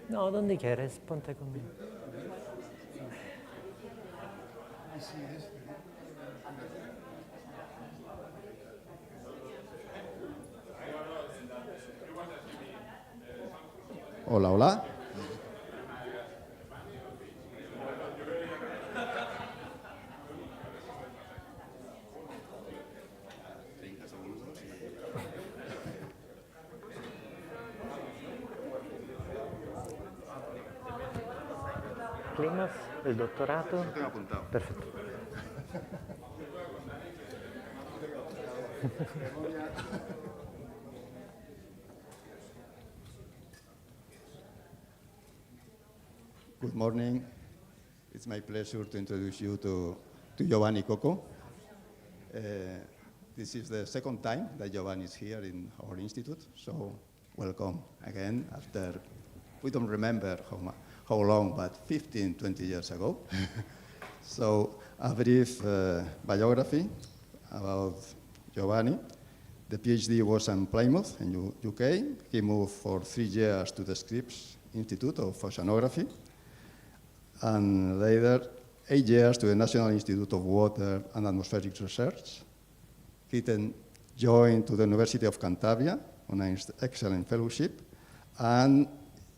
No, non dichiares, ponte con me. Hola, hola. Climas, el doctorato. Lo tengo apuntado. Perfecto. Good morning. It's my pleasure to introduce you to Giovanni Coco. This is the second time that Giovanni is here in our institute, so welcome again after, we don't remember how long, but 15, 20 years ago. So a brief biography about Giovanni. The PhD was in Plymouth in UK. He moved for 3 years to the Scripps Institute of Oceanography, and later 8 years to the National Institute of Water and Atmospheric Research. He then joined to the University of Cantabria on an excellent fellowship, and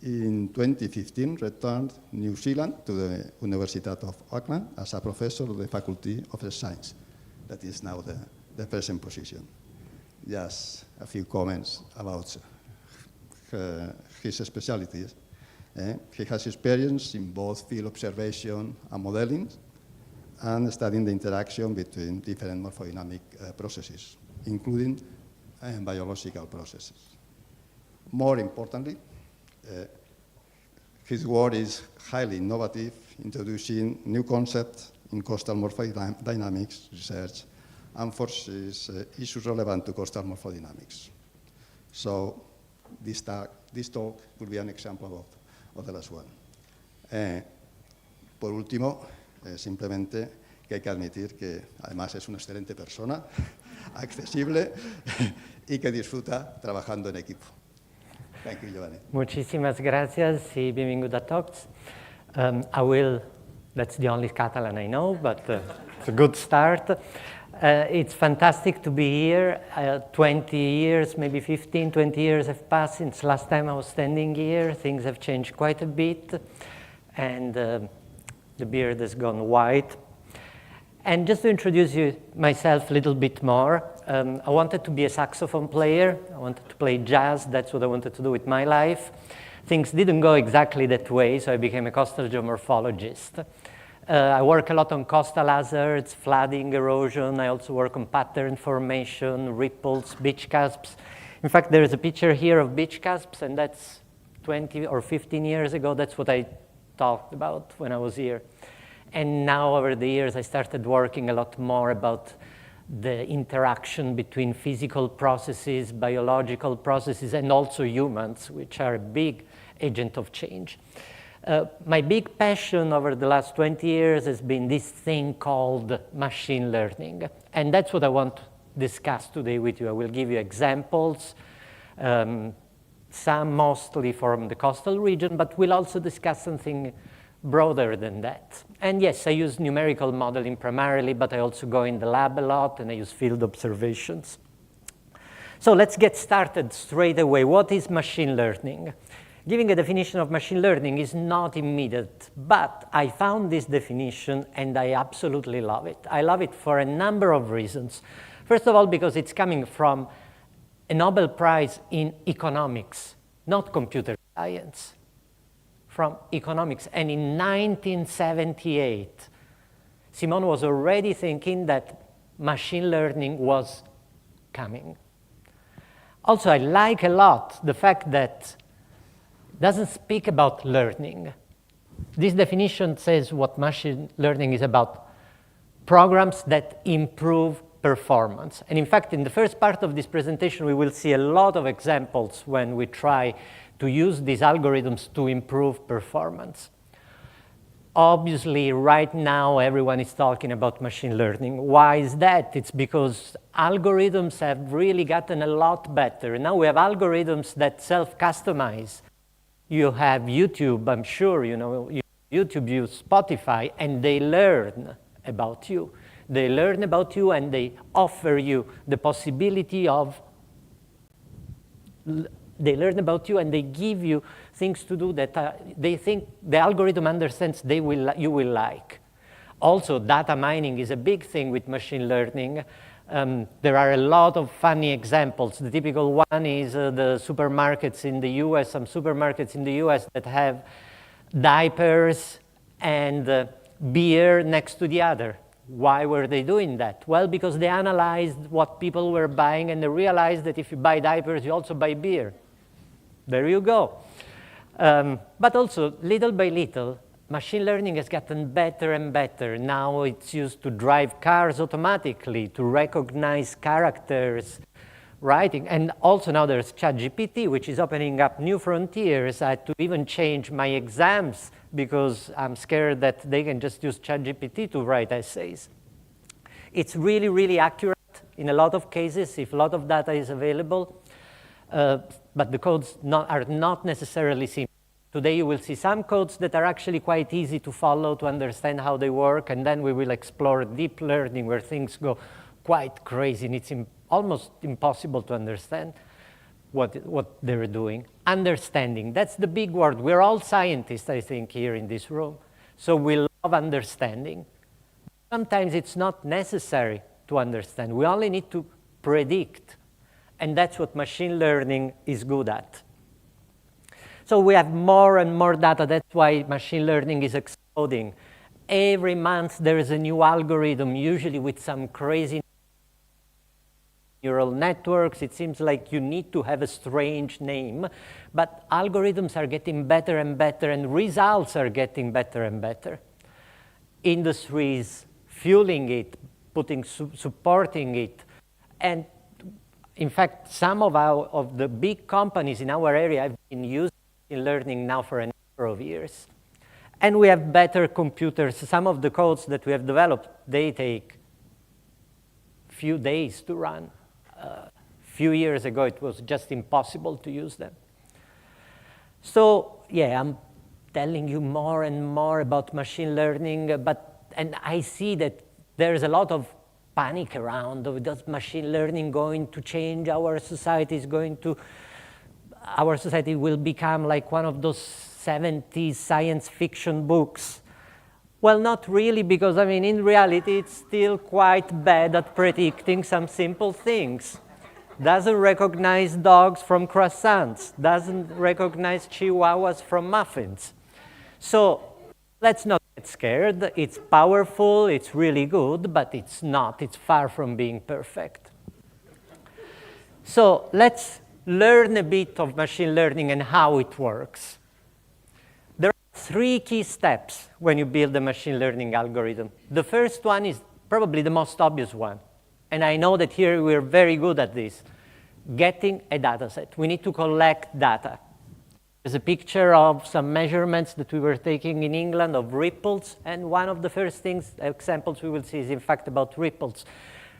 in 2015 returned New Zealand to the University of Auckland as a professor of the Faculty of Science. That is now the present position. Just a few comments about his specialties. He has experience in both field observation and modeling, and studying the interaction between different morphodynamic processes, including biological processes. More importantly, his work is highly innovative, introducing new concepts in coastal morphodynamics research and foresees issues relevant to coastal morphodynamics. So this talk will be an example of the last one. Por último, simplemente que hay que admitir que además es una excelente persona, accesible y que disfruta trabajando en equipo. Thank you, Giovanni. Muchísimas gracias y benvingut a tots. That's the only Catalan I know, but it's a good start. It's fantastic to be here. 20 years, maybe 15, 20 years have passed since last time I was standing here. Things have changed quite a bit, and the beard has gone white. And just to introduce myself a little bit more, I wanted to be a saxophone player. I wanted to play jazz. That's what I wanted to do with my life. Things didn't go exactly that way, so I became a coastal geomorphologist. I work a lot on coastal hazards, flooding, erosion. I also work on pattern formation, ripples, beach cusps. In fact, there is a picture here of beach cusps, and that's 20 or 15 years ago. That's what I talked about when I was here. And now, over the years, I started working a lot more about the interaction between physical processes, biological processes, and also humans, which are a big agent of change. My big passion over the last 20 years has been this thing called machine learning. And that's what I want to discuss today with you. I will give you examples, some mostly from the coastal region, but we'll also discuss something broader than that. And yes, I use numerical modeling primarily, but I also go in the lab a lot, and I use field observations. So let's get started straight away. What is machine learning? Giving a definition of machine learning is not immediate, but I found this definition and I absolutely love it. I love it for a number of reasons. First of all, because it's coming from a Nobel Prize in economics, not computer science, from economics. And in 1978, Simon was already thinking that machine learning was coming. Also, I like a lot the fact that doesn't speak about learning. This definition says what machine learning is about: programs that improve performance. And in fact, in the first part of this presentation, we will see a lot of examples when we try to use these algorithms to improve performance. Obviously, right now, everyone is talking about machine learning. Why is that? It's because algorithms have really gotten a lot better. Now we have algorithms that self-customize. You have YouTube, I'm sure, you know, YouTube, you Spotify, and they learn about you. They learn about you and they offer you the possibility of, they learn about you and they give you things to do that they think the algorithm understands you will like. Also, data mining is a big thing with machine learning. There are a lot of funny examples. The typical one is the supermarkets in the US, some supermarkets in the US that have diapers and beer next to the other. Why were they doing that? Well, because they analyzed what people were buying and they realized that if you buy diapers, you also buy beer. There you go. But also, little by little, machine learning has gotten better and better. Now it's used to drive cars automatically, to recognize characters, writing. And also now there's ChatGPT, which is opening up new frontiers. I had to even change my exams because I'm scared that they can just use ChatGPT to write essays. It's really, really accurate in a lot of cases if a lot of data is available. But the codes are not necessarily simple. Today you will see some codes that are actually quite easy to follow, to understand how they work, and then we will explore deep learning where things go quite crazy and it's almost impossible to understand what they're doing. Understanding, that's the big word. We're all scientists, I think, here in this room. So we love understanding. Sometimes it's not necessary to understand. We only need to predict. And that's what machine learning is good at. So we have more and more data. That's why machine learning is exploding. Every month there is a new algorithm, usually with some crazy neural networks. It seems like you need to have a strange name. But algorithms are getting better and better, and results are getting better and better. Industries fueling it, supporting it. And in fact, some of the big companies in our area have been using machine learning now for a number of years. And we have better computers. Some of the codes that we have developed, they take a few days to run. A few years ago, it was just impossible to use them. So yeah, I'm telling you more and more about machine learning, and I see that there's a lot of panic around. Does machine learning going to change our society? Our society will become like one of those 70s science fiction books. Well, not really, because I mean, in reality, it's still quite bad at predicting some simple things. Doesn't recognize dogs from croissants, doesn't recognize chihuahuas from muffins. So let's not get scared. It's powerful, it's really good, but it's not. It's far from being perfect. So let's learn a bit of machine learning and how it works. There are 3 key steps when you build a machine learning algorithm. The first one is probably the most obvious one. And I know that here we're very good at this. Getting a data set. We need to collect data. There's a picture of some measurements that we were taking in England of ripples, and one of the first examples we will see is in fact about ripples.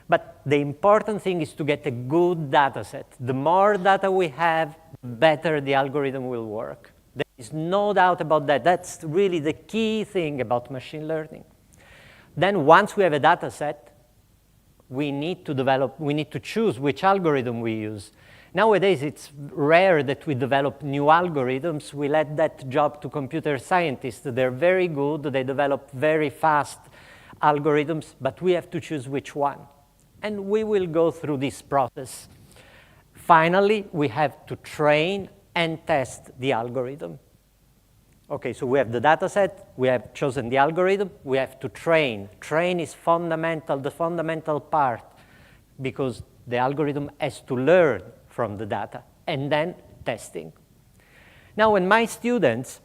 But the important thing is to get a good data set. The more data we have, the better the algorithm will work. There is no doubt about that. That's really the key thing about machine learning. Then once we have a data set, we need to choose which algorithm we use. Nowadays, it's rare that we develop new algorithms. We let that job to computer scientists. They're very good. They develop very fast algorithms, but we have to choose which one. And we will go through this process. Finally, we have to train and test the algorithm. Okay, so we have the data set, we have chosen the algorithm, we have to train. Train is fundamental, the fundamental part, because the algorithm has to learn from the data, and then testing. Now, when my students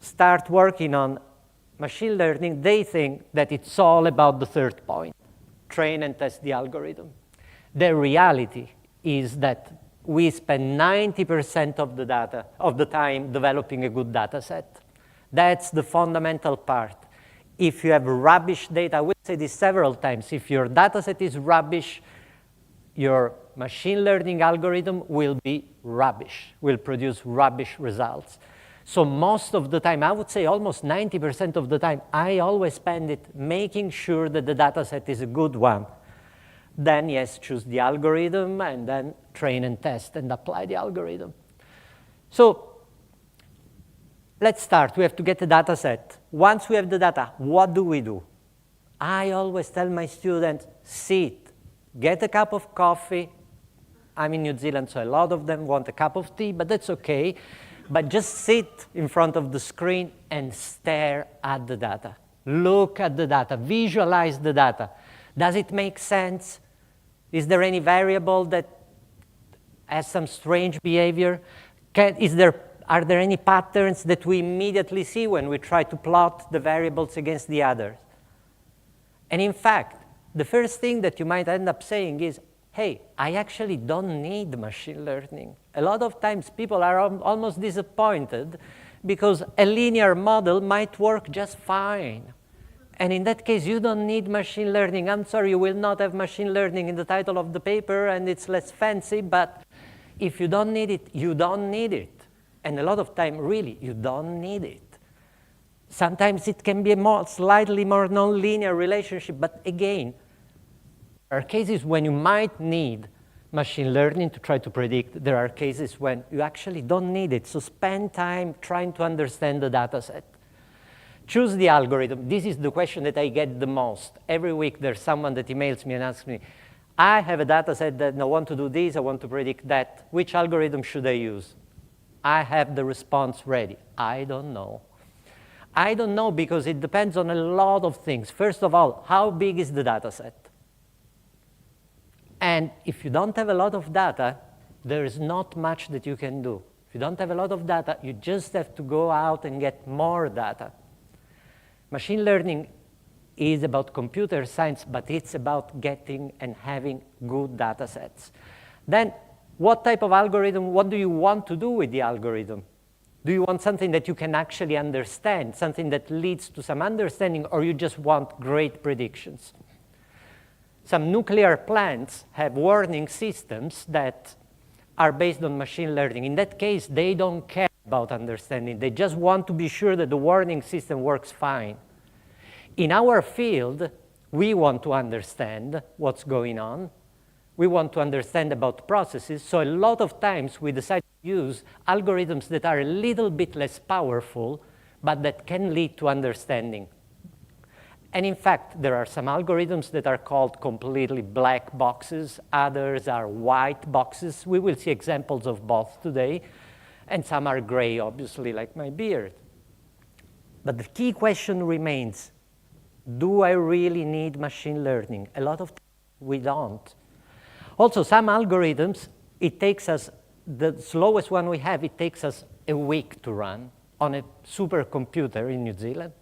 start working on machine learning, they think that it's all about the third point, train and test the algorithm. The reality is that we spend 90% of the time developing a good data set. That's the fundamental part. If you have rubbish data, I will say this several times, if your data set is rubbish, your machine learning algorithm will be rubbish, will produce rubbish results. So most of the time, I would say almost 90% of the time, I always spend it making sure that the data set is a good one. Then, yes, choose the algorithm, and then train and test and apply the algorithm. So let's start. We have to get the data set. Once we have the data, what do? I always tell my students, sit, get a cup of coffee. I'm in New Zealand, so a lot of them want a cup of tea, but that's okay. But just sit in front of the screen and stare at the data. Look at the data. Visualize the data. Does it make sense? Is there any variable that has some strange behavior? Are there any patterns that we immediately see when we try to plot the variables against the others? And in fact, the first thing that you might end up saying is, hey, I actually don't need machine learning. A lot of times people are almost disappointed because a linear model might work just fine. And in that case, you don't need machine learning. I'm sorry, you will not have machine learning in the title of the paper, and it's less fancy, but if you don't need it, you don't need it. And a lot of time, really, you don't need it. Sometimes it can be a slightly more non-linear relationship, but again, there are cases when you might need machine learning to try to predict. There are cases when you actually don't need it. So spend time trying to understand the data set. Choose the algorithm. This is the question that I get the most. Every week there's someone that emails me and asks me, I have a data set that I want to do this, I want to predict that. Which algorithm should I use? I have the response ready. I don't know. I don't know because it depends on a lot of things. First of all, how big is the data set? And if you don't have a lot of data, there is not much that you can do. If you don't have a lot of data, you just have to go out and get more data. Machine learning is about computer science, but it's about getting and having good data sets. Then, what type of algorithm, what do you want to do with the algorithm? Do you want something that you can actually understand, something that leads to some understanding, or you just want great predictions? Some nuclear plants have warning systems that are based on machine learning. In that case, they don't care about understanding. They just want to be sure that the warning system works fine. In our field, we want to understand what's going on. We want to understand about processes. So a lot of times we decide to use algorithms that are a little bit less powerful, but that can lead to understanding. And in fact, there are some algorithms that are called completely black boxes. Others are white boxes. We will see examples of both today. And some are gray, obviously, like my beard. But the key question remains, do I really need machine learning? A lot of times we don't. Also, some algorithms, it takes us, the slowest one we have, it takes us a week to run on a supercomputer in New Zealand.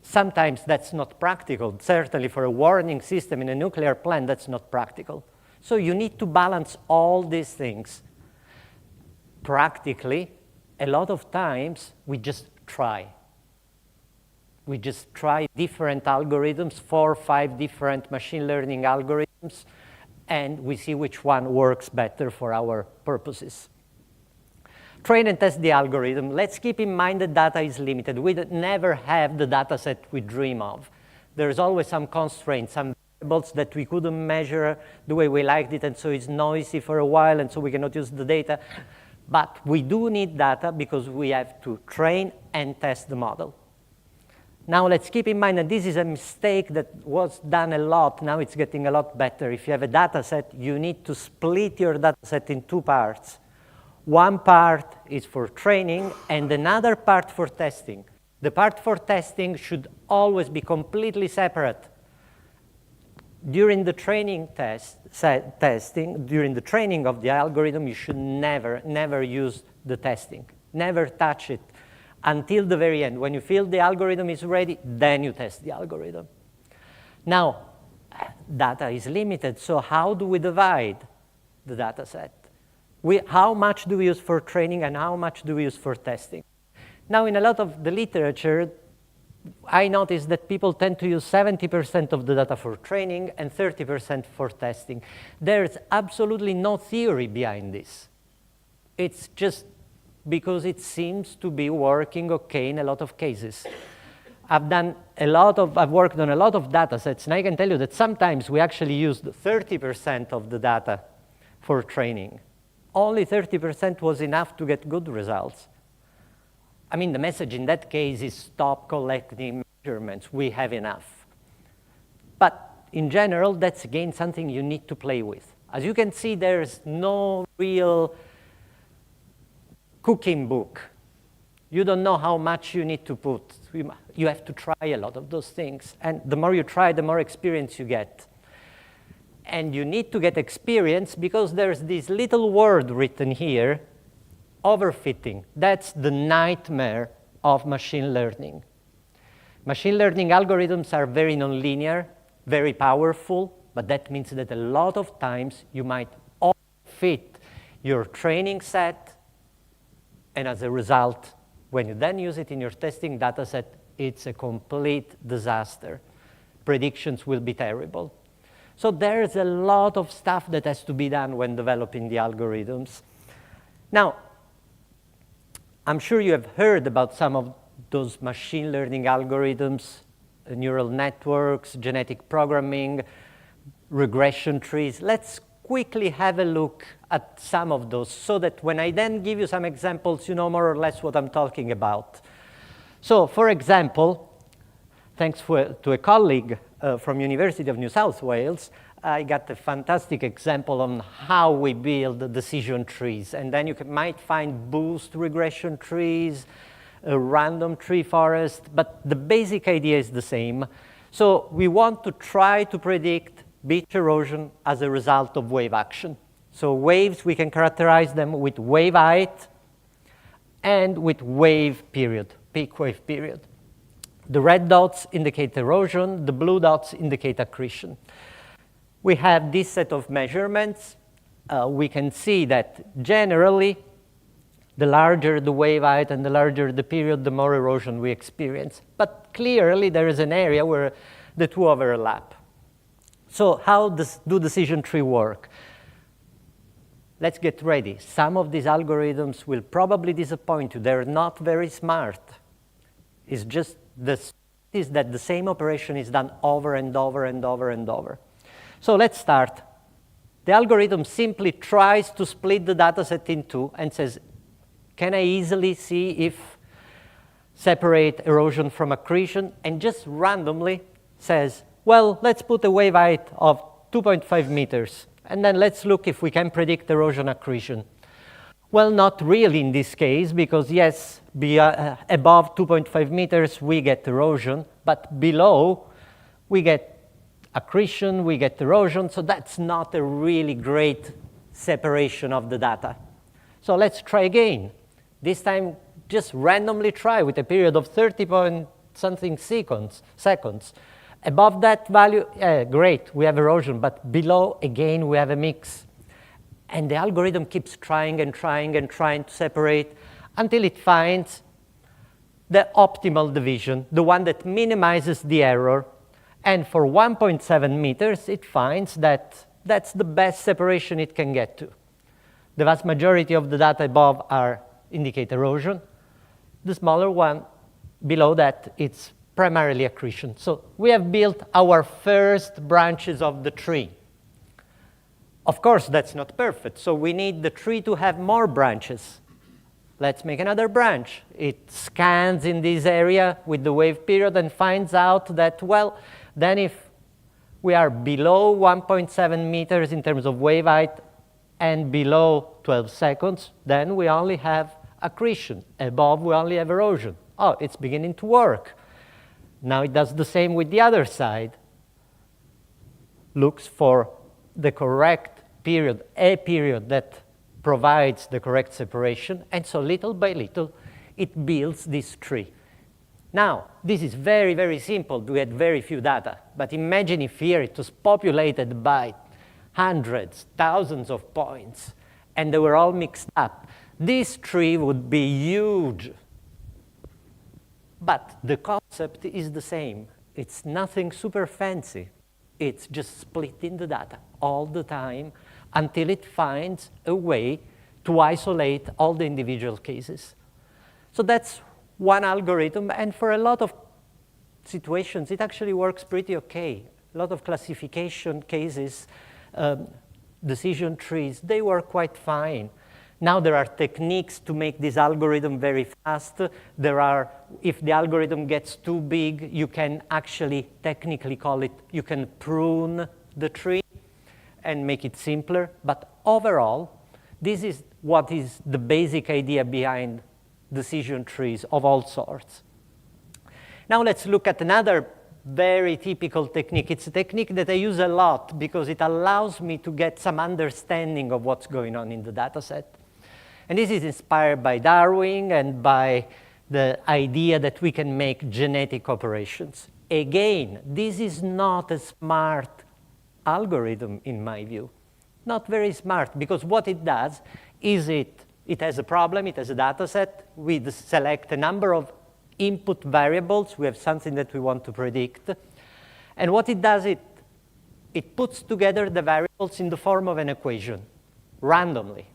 Sometimes that's not practical. Certainly for a warning system in a nuclear plant, that's not practical. So you need to balance all these things. Practically, a lot of times, we just try. We just try different algorithms, 4 or 5 different machine learning algorithms, and we see which one works better for our purposes. Train and test the algorithm. Let's keep in mind that data is limited. We never have the data set we dream of. There's always some constraints, some variables that we couldn't measure the way we liked it, and so it's noisy for a while, and so we cannot use the data. But we do need data because we have to train and test the model. Now let's keep in mind that this is a mistake that was done a lot. Now it's getting a lot better. If you have a data set, you need to split your data set in 2 parts. One part is for training and another part for testing. The part for testing should always be completely separate. During the training during the training of the algorithm, you should never use the testing. Never touch it until the very end. When you feel the algorithm is ready, then you test the algorithm. Now, data is limited, so how do we divide the data set? How much do we use for training and how much do we use for testing? Now, in a lot of the literature, I noticed that people tend to use 70% of the data for training and 30% for testing. There's absolutely no theory behind this. It's just because it seems to be working okay in a lot of cases. I've worked on a lot of data sets, and I can tell you that sometimes we actually used 30% of the data for training. Only 30% was enough to get good results. I mean, the message in that case is stop collecting measurements. We have enough. But in general, that's again something you need to play with. As you can see, there's no real cooking book. You don't know how much you need to put. You have to try a lot of those things. And the more you try, the more experience you get. And you need to get experience because there's this little word written here, overfitting. That's the nightmare of machine learning. Machine learning algorithms are very nonlinear, very powerful, but that means that a lot of times you might overfit your training set, and as a result, when you then use it in your testing data set, it's a complete disaster. Predictions will be terrible. So there's a lot of stuff that has to be done when developing the algorithms. Now, I'm sure you have heard about some of those machine learning algorithms, neural networks, genetic programming, regression trees. Let's quickly have a look at some of those so that when I then give you some examples, you know more or less what I'm talking about. So, for example, thanks to a colleague from University of New South Wales, I got a fantastic example on how we build decision trees. And then you might find boost regression trees, a random tree forest, but the basic idea is the same. So we want to try to predict beach erosion as a result of wave action. So waves, we can characterize them with wave height and with wave period, peak wave period. The red dots indicate erosion, the blue dots indicate accretion. We have this set of measurements. We can see that generally, the larger the wave height and the larger the period, the more erosion we experience. But clearly, there is an area where the two overlap. So how do decision trees work? Let's get ready. Some of these algorithms will probably disappoint you. They're not very smart. It's just that the same operation is done over and over and over and over. So let's start. The algorithm simply tries to split the data set in two and says, can I easily see if separate erosion from accretion? And just randomly says, well, let's put a wave height of 2.5 meters. And then let's look if we can predict erosion accretion. Well, not really in this case, because yes, above 2.5 meters, we get erosion. But below, we get accretion, we get erosion, so that's not a really great separation of the data. So let's try again. This time, just randomly try with a period of 30-point-something seconds. Above that value, great, we have erosion, but below, again, we have a mix. And the algorithm keeps trying and trying and trying to separate until it finds the optimal division, the one that minimizes the error. And for 1.7 meters, it finds that that's the best separation it can get to. The vast majority of the data above indicate erosion. The smaller one below that, it's primarily accretion. So we have built our first branches of the tree. Of course, that's not perfect. So we need the tree to have more branches. Let's make another branch. It scans in this area with the wave period and finds out that, well, then if we are below 1.7 meters in terms of wave height and below 12 seconds, then we only have accretion. Above, we only have erosion. Oh, it's beginning to work. Now it does the same with the other side. Looks for the correct period, a period that provides the correct separation, and so little by little, it builds this tree. Now, this is very, very simple to get very few data, but imagine if here it was populated by hundreds, thousands of points, and they were all mixed up. This tree would be huge. But the concept is the same. It's nothing super fancy. It's just splitting the data all the time until it finds a way to isolate all the individual cases. So that's one algorithm, and for a lot of situations, it actually works pretty okay. A lot of classification cases, decision trees, they work quite fine. Now there are techniques to make this algorithm very fast. If the algorithm gets too big, you can actually technically call it, you can prune the tree and make it simpler. But overall, this is what is the basic idea behind decision trees of all sorts. Now let's look at another very typical technique. It's a technique that I use a lot because it allows me to get some understanding of what's going on in the data set. And this is inspired by Darwin and by the idea that we can make genetic operations. Again, this is not a smart algorithm in my view. Not very smart, because what it does is it has a problem, it has a data set, we select a number of input variables, we have something that we want to predict, and what it does, it puts together the variables in the form of an equation, randomly,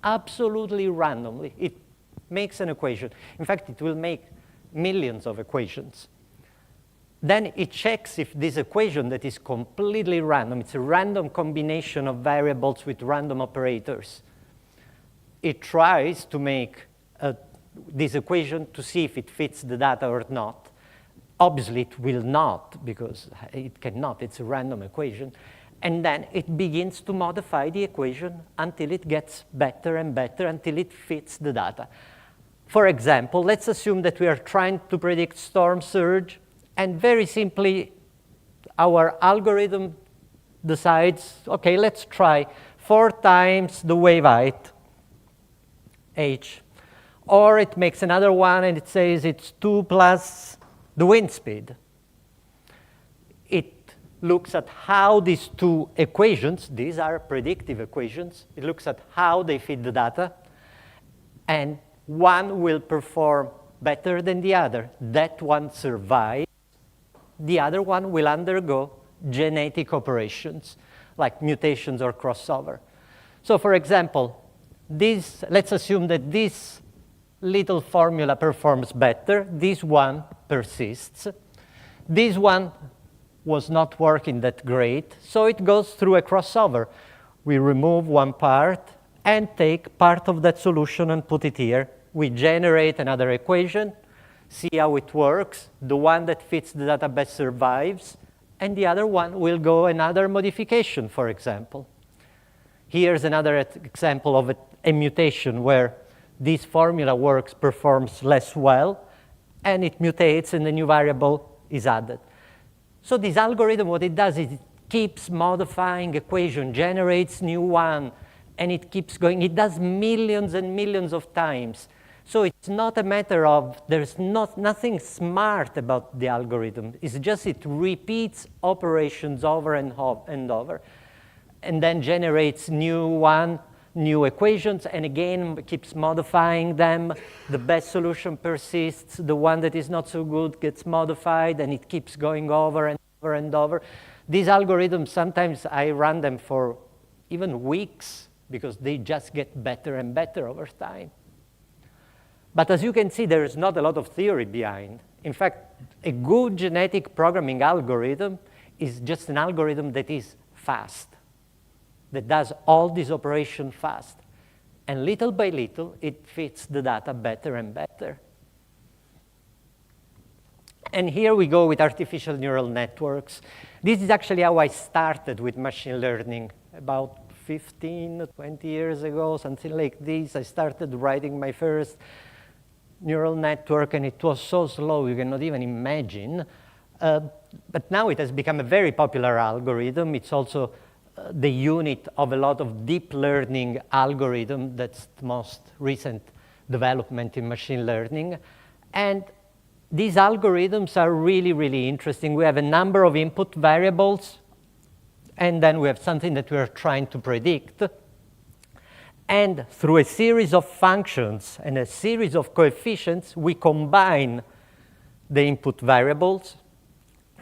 absolutely randomly. It makes an equation. In fact, it will make millions of equations. Then it checks if this equation that is completely random, it's a random combination of variables with random operators. It tries to make this equation to see if it fits the data or not. Obviously, it will not, because it cannot. It's a random equation. And then it begins to modify the equation until it gets better and better, until it fits the data. For example, let's assume that we are trying to predict storm surge, and very simply, our algorithm decides, OK, let's try 4 times the wave height, h. Or it makes another one, and it says it's 2 plus the wind speed. It looks at how these two equations, these are predictive equations, it looks at how they fit the data, and one will perform better than the other. That one survives. The other one will undergo genetic operations, like mutations or crossover. So for example, let's assume that this little formula performs better. This one persists. This one was not working that great, so it goes through a crossover. We remove one part and take part of that solution and put it here. We generate another equation, see how it works. The one that fits the data best survives, and the other one will go another modification, for example. Here's another example of a mutation where this formula performs less well, and it mutates, and the new variable is added. So this algorithm, what it does is it keeps modifying equation, generates new one, and it keeps going. It does millions and millions of times. So it's not a matter of, there's nothing smart about the algorithm. It's just it repeats operations over and over, and then generates new equations, and again keeps modifying them. The best solution persists. The one that is not so good gets modified, and it keeps going over and over and over. These algorithms, sometimes I run them for even weeks because they just get better and better over time. But as you can see, there is not a lot of theory behind. In fact, a good genetic programming algorithm is just an algorithm that is fast, that does all these operations fast. And little by little, it fits the data better and better. And here we go with artificial neural networks. This is actually how I started with machine learning about 15, 20 years ago, something like this. I started writing my first neural network, and it was so slow you cannot even imagine. But now it has become a very popular algorithm. It's also the unit of a lot of deep learning algorithm. That's the most recent development in machine learning. And these algorithms are really, really interesting. We have a number of input variables, and then we have something that we are trying to predict. And through a series of functions and a series of coefficients, we combine the input variables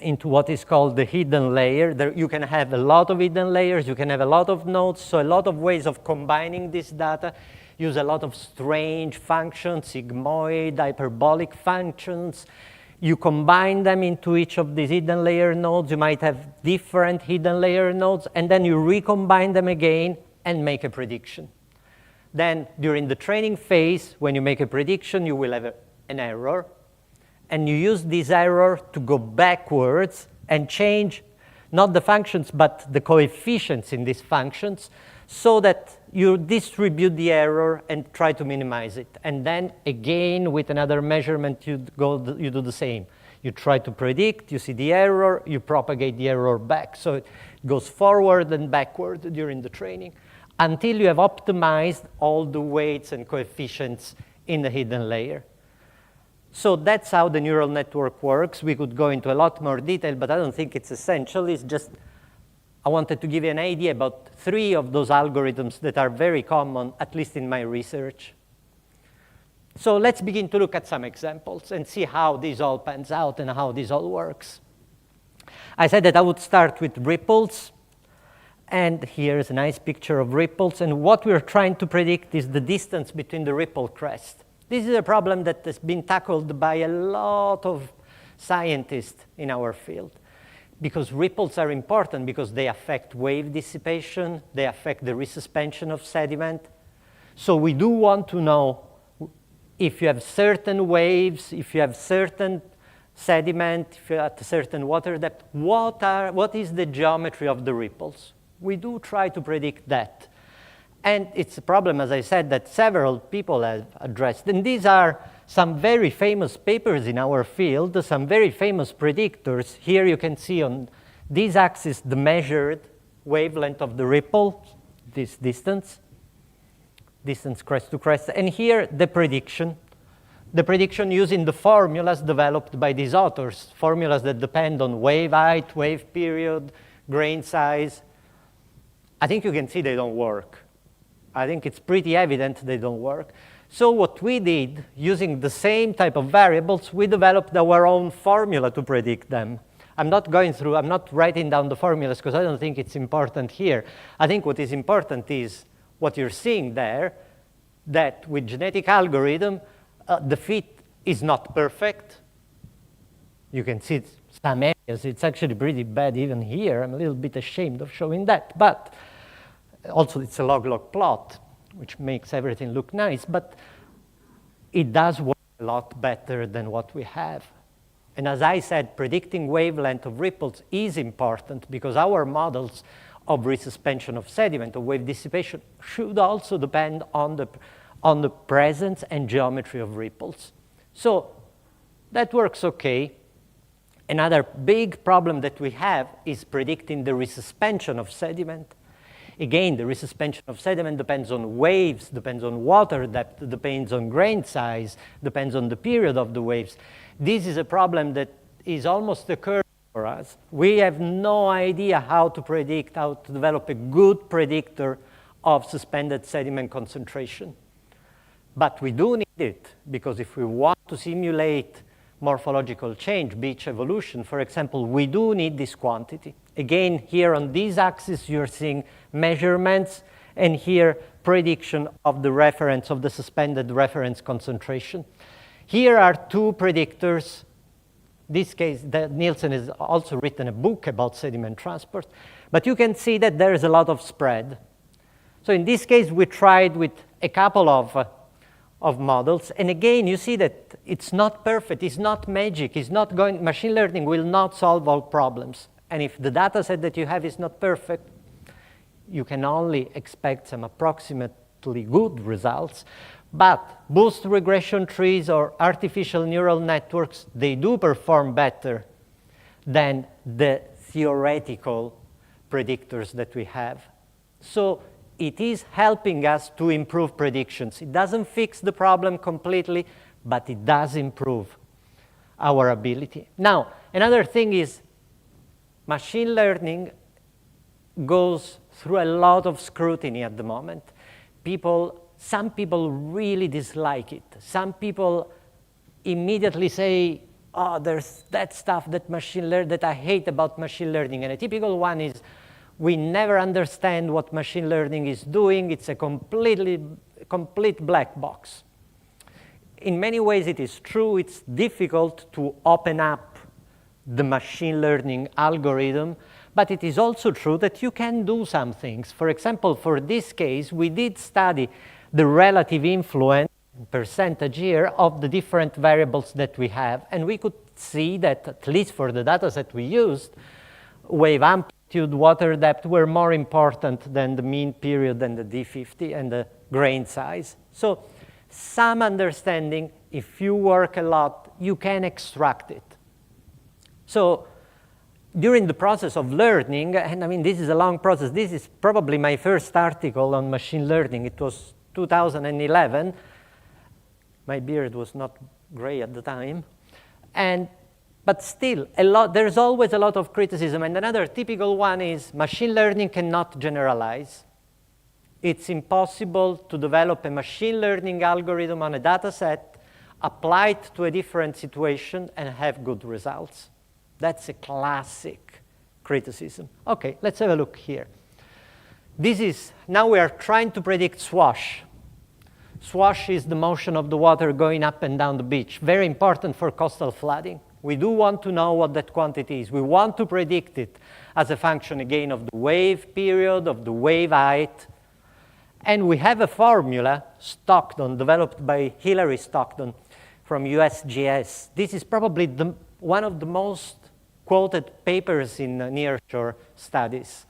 into what is called the hidden layer. There, you can have a lot of hidden layers, you can have a lot of nodes, so a lot of ways of combining this data, use a lot of strange functions, sigmoid, hyperbolic functions. You combine them into each of these hidden layer nodes. You might have different hidden layer nodes, and then you recombine them again and make a prediction. Then during the training phase, when you make a prediction, you will have an error. And you use this error to go backwards and change not the functions, but the coefficients in these functions so that you distribute the error and try to minimize it. And then again, with another measurement, you do the same. You try to predict, you see the error, you propagate the error back. So it goes forward and backward during the training until you have optimized all the weights and coefficients in the hidden layer. So that's how the neural network works. We could go into a lot more detail, but I don't think it's essential. It's just I wanted to give you an idea about 3 of those algorithms that are very common, at least in my research. So let's begin to look at some examples and see how this all pans out and how this all works. I said that I would start with ripples. And here's a nice picture of ripples. And what we're trying to predict is the distance between the ripple crest. This is a problem that has been tackled by a lot of scientists in our field because ripples are important because they affect wave dissipation, they affect the resuspension of sediment. So we do want to know if you have certain waves, if you have certain sediment, if you're at a certain water depth, what is the geometry of the ripples? We do try to predict that. And it's a problem, as I said, that several people have addressed. And these are some very famous papers in our field, some very famous predictors. Here you can see on this axis the measured wavelength of the ripple, this distance crest to crest. And here the prediction using the formulas developed by these authors, formulas that depend on wave height, wave period, grain size. I think you can see they don't work. I think it's pretty evident they don't work. So what we did, using the same type of variables, we developed our own formula to predict them. I'm not writing down the formulas because I don't think it's important here. I think what is important is what you're seeing there, that with genetic algorithm, the fit is not perfect. You can see some areas. It's actually pretty bad even here. I'm a little bit ashamed of showing that. But also, it's a log-log plot, which makes everything look nice. But it does work a lot better than what we have. And as I said, predicting wavelength of ripples is important because our models of resuspension of sediment, of wave dissipation, should also depend on the presence and geometry of ripples. So that works OK. Another big problem that we have is predicting the resuspension of sediment. Again, the resuspension of sediment depends on waves, depends on water depth, depends on grain size, depends on the period of the waves. This is a problem that is almost a curse for us. We have no idea how to predict, how to develop a good predictor of suspended sediment concentration. But we do need it, because if we want to simulate morphological change, beach evolution, for example, we do need this quantity. Again, here on this axis, you're seeing measurements, and here, prediction of the reference, of the suspended reference concentration. Here are 2 predictors. In this case, Nielsen has also written a book about sediment transport. But you can see that there is a lot of spread. So in this case, we tried with a couple of models. And again, you see that it's not perfect. It's not magic. It's not going, machine learning will not solve all problems. And if the data set that you have is not perfect, you can only expect some approximately good results. But boost regression trees or artificial neural networks, they do perform better than the theoretical predictors that we have. So it is helping us to improve predictions. It doesn't fix the problem completely, but it does improve our ability. Now, another thing is machine learning goes through a lot of scrutiny at the moment. Some people really dislike it. Some people immediately say, oh, there's that stuff that that I hate about machine learning. And a typical one is we never understand what machine learning is doing. It's a complete black box. In many ways, it is true. It's difficult to open up the machine learning algorithm, but it is also true that you can do some things. For example, for this case, we did study the relative influence, percentage here, of the different variables that we have. And we could see that, at least for the data set we used, wave amplitude, water depth were more important than the mean period and the D50 and the grain size. So some understanding, if you work a lot, you can extract it. So during the process of learning, and I mean, this is a long process. This is probably my first article on machine learning. It was 2011. My beard was not gray at the time. But still, there's always a lot of criticism. And another typical one is machine learning cannot generalize. It's impossible to develop a machine learning algorithm on a data set, apply it to a different situation, and have good results. That's a classic criticism. OK, let's have a look here. Now we are trying to predict swash. Swash is the motion of the water going up and down the beach. Very important for coastal flooding. We do want to know what that quantity is. We want to predict it as a function, again, of the wave period, of the wave height. And we have a formula, Stockton, developed by Hilary Stockton from USGS. This is probably one of the most quoted papers in nearshore studies.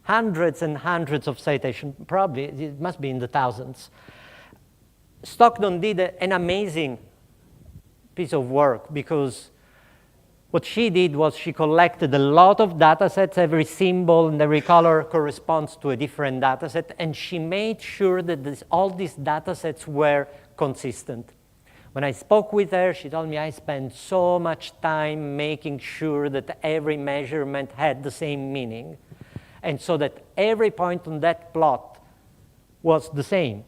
Hundreds and hundreds of citations, probably, it must be in the thousands. Stockton did an amazing piece of work because what she did was she collected a lot of data sets. Every symbol and every color corresponds to a different data set, and she made sure that all these data sets were consistent. When I spoke with her, she told me I spent so much time making sure that every measurement had the same meaning, and so that every point on that plot was the same.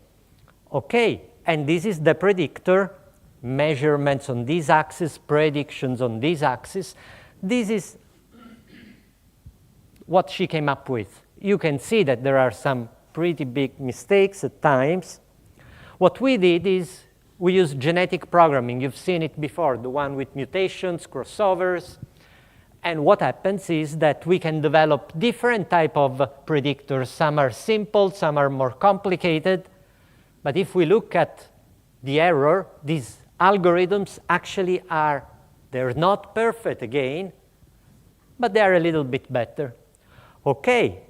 OK, and this is the predictor. Measurements on this axis, predictions on this axis. This is what she came up with. You can see that there are some pretty big mistakes at times. What we did is we used genetic programming. You've seen it before, the one with mutations, crossovers. And what happens is that we can develop different type of predictors. Some are simple, some are more complicated. But if we look at the error, these algorithms actually they're not perfect again, but they are a little bit better. OK,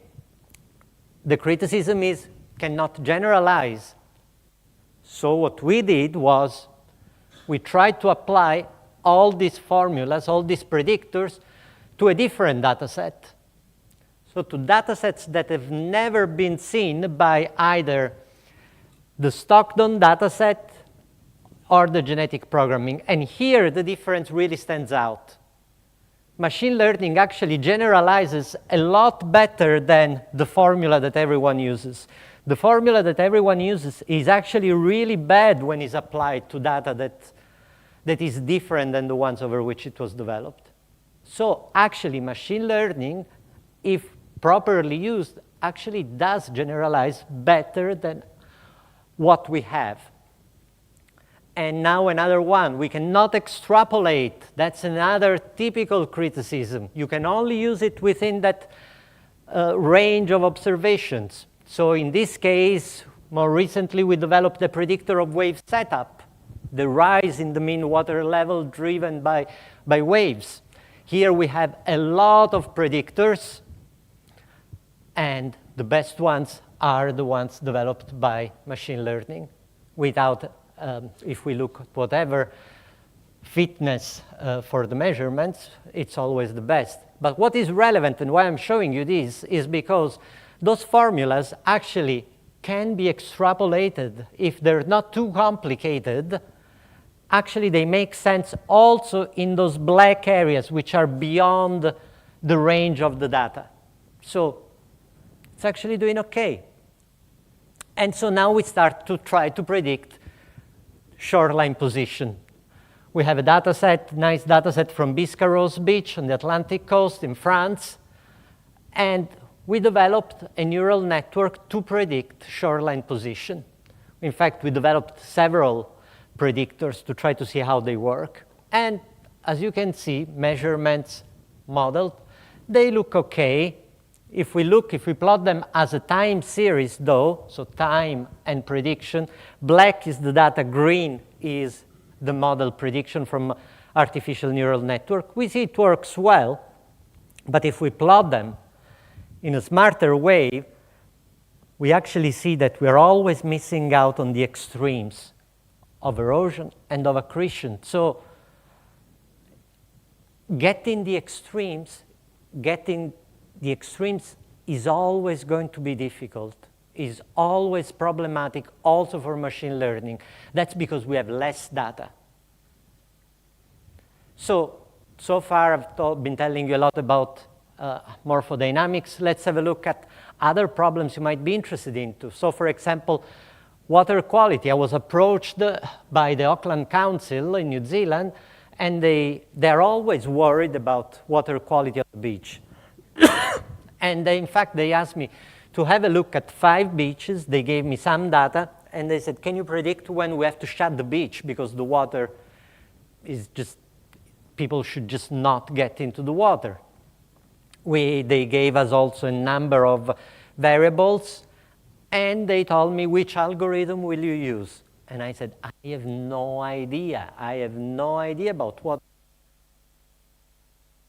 the criticism is cannot generalize. So what we did was we tried to apply all these formulas, all these predictors, to a different data set. So to data sets that have never been seen by either the Stockton data set or the genetic programming. And here, the difference really stands out. Machine learning actually generalizes a lot better than the formula that everyone uses. The formula that everyone uses is actually really bad when it's applied to data that is different than the ones over which it was developed. So actually, machine learning, if properly used, actually does generalize better than what we have. And now another one, we cannot extrapolate. That's another typical criticism. You can only use it within that range of observations. So in this case, more recently, we developed a predictor of wave setup, the rise in the mean water level driven by waves. Here we have a lot of predictors, and the best ones are the ones developed by machine learning without if we look at whatever fitness for the measurements, it's always the best. But what is relevant and why I'm showing you this is because those formulas actually can be extrapolated. If they're not too complicated, actually they make sense also in those black areas which are beyond the range of the data. So it's actually doing OK. And so now we start to try to predict shoreline position. We have a data set, nice data set from Biscarrosse Beach on the Atlantic coast in France. And we developed a neural network to predict shoreline position. In fact, we developed several predictors to try to see how they work. And as you can see, measurements modeled, they look okay. If we plot them as a time series, though, so time and prediction, black is the data, green is the model prediction from artificial neural network. We see it works well, but if we plot them in a smarter way, we actually see that we're always missing out on the extremes of erosion and of accretion. So getting the extremes is always going to be difficult, is always problematic also for machine learning. That's because we have less data. So far I've been telling you a lot about morphodynamics. Let's have a look at other problems you might be interested in. So for example, water quality. I was approached by the Auckland Council in New Zealand, and they're always worried about water quality of the beach. And in fact, they asked me to have a look at 5 beaches. They gave me some data, and they said, can you predict when we have to shut the beach because the water is just, people should just not get into the water. They gave us also a number of variables, and they told me, which algorithm will you use? And I said, I have no idea. I have no idea about what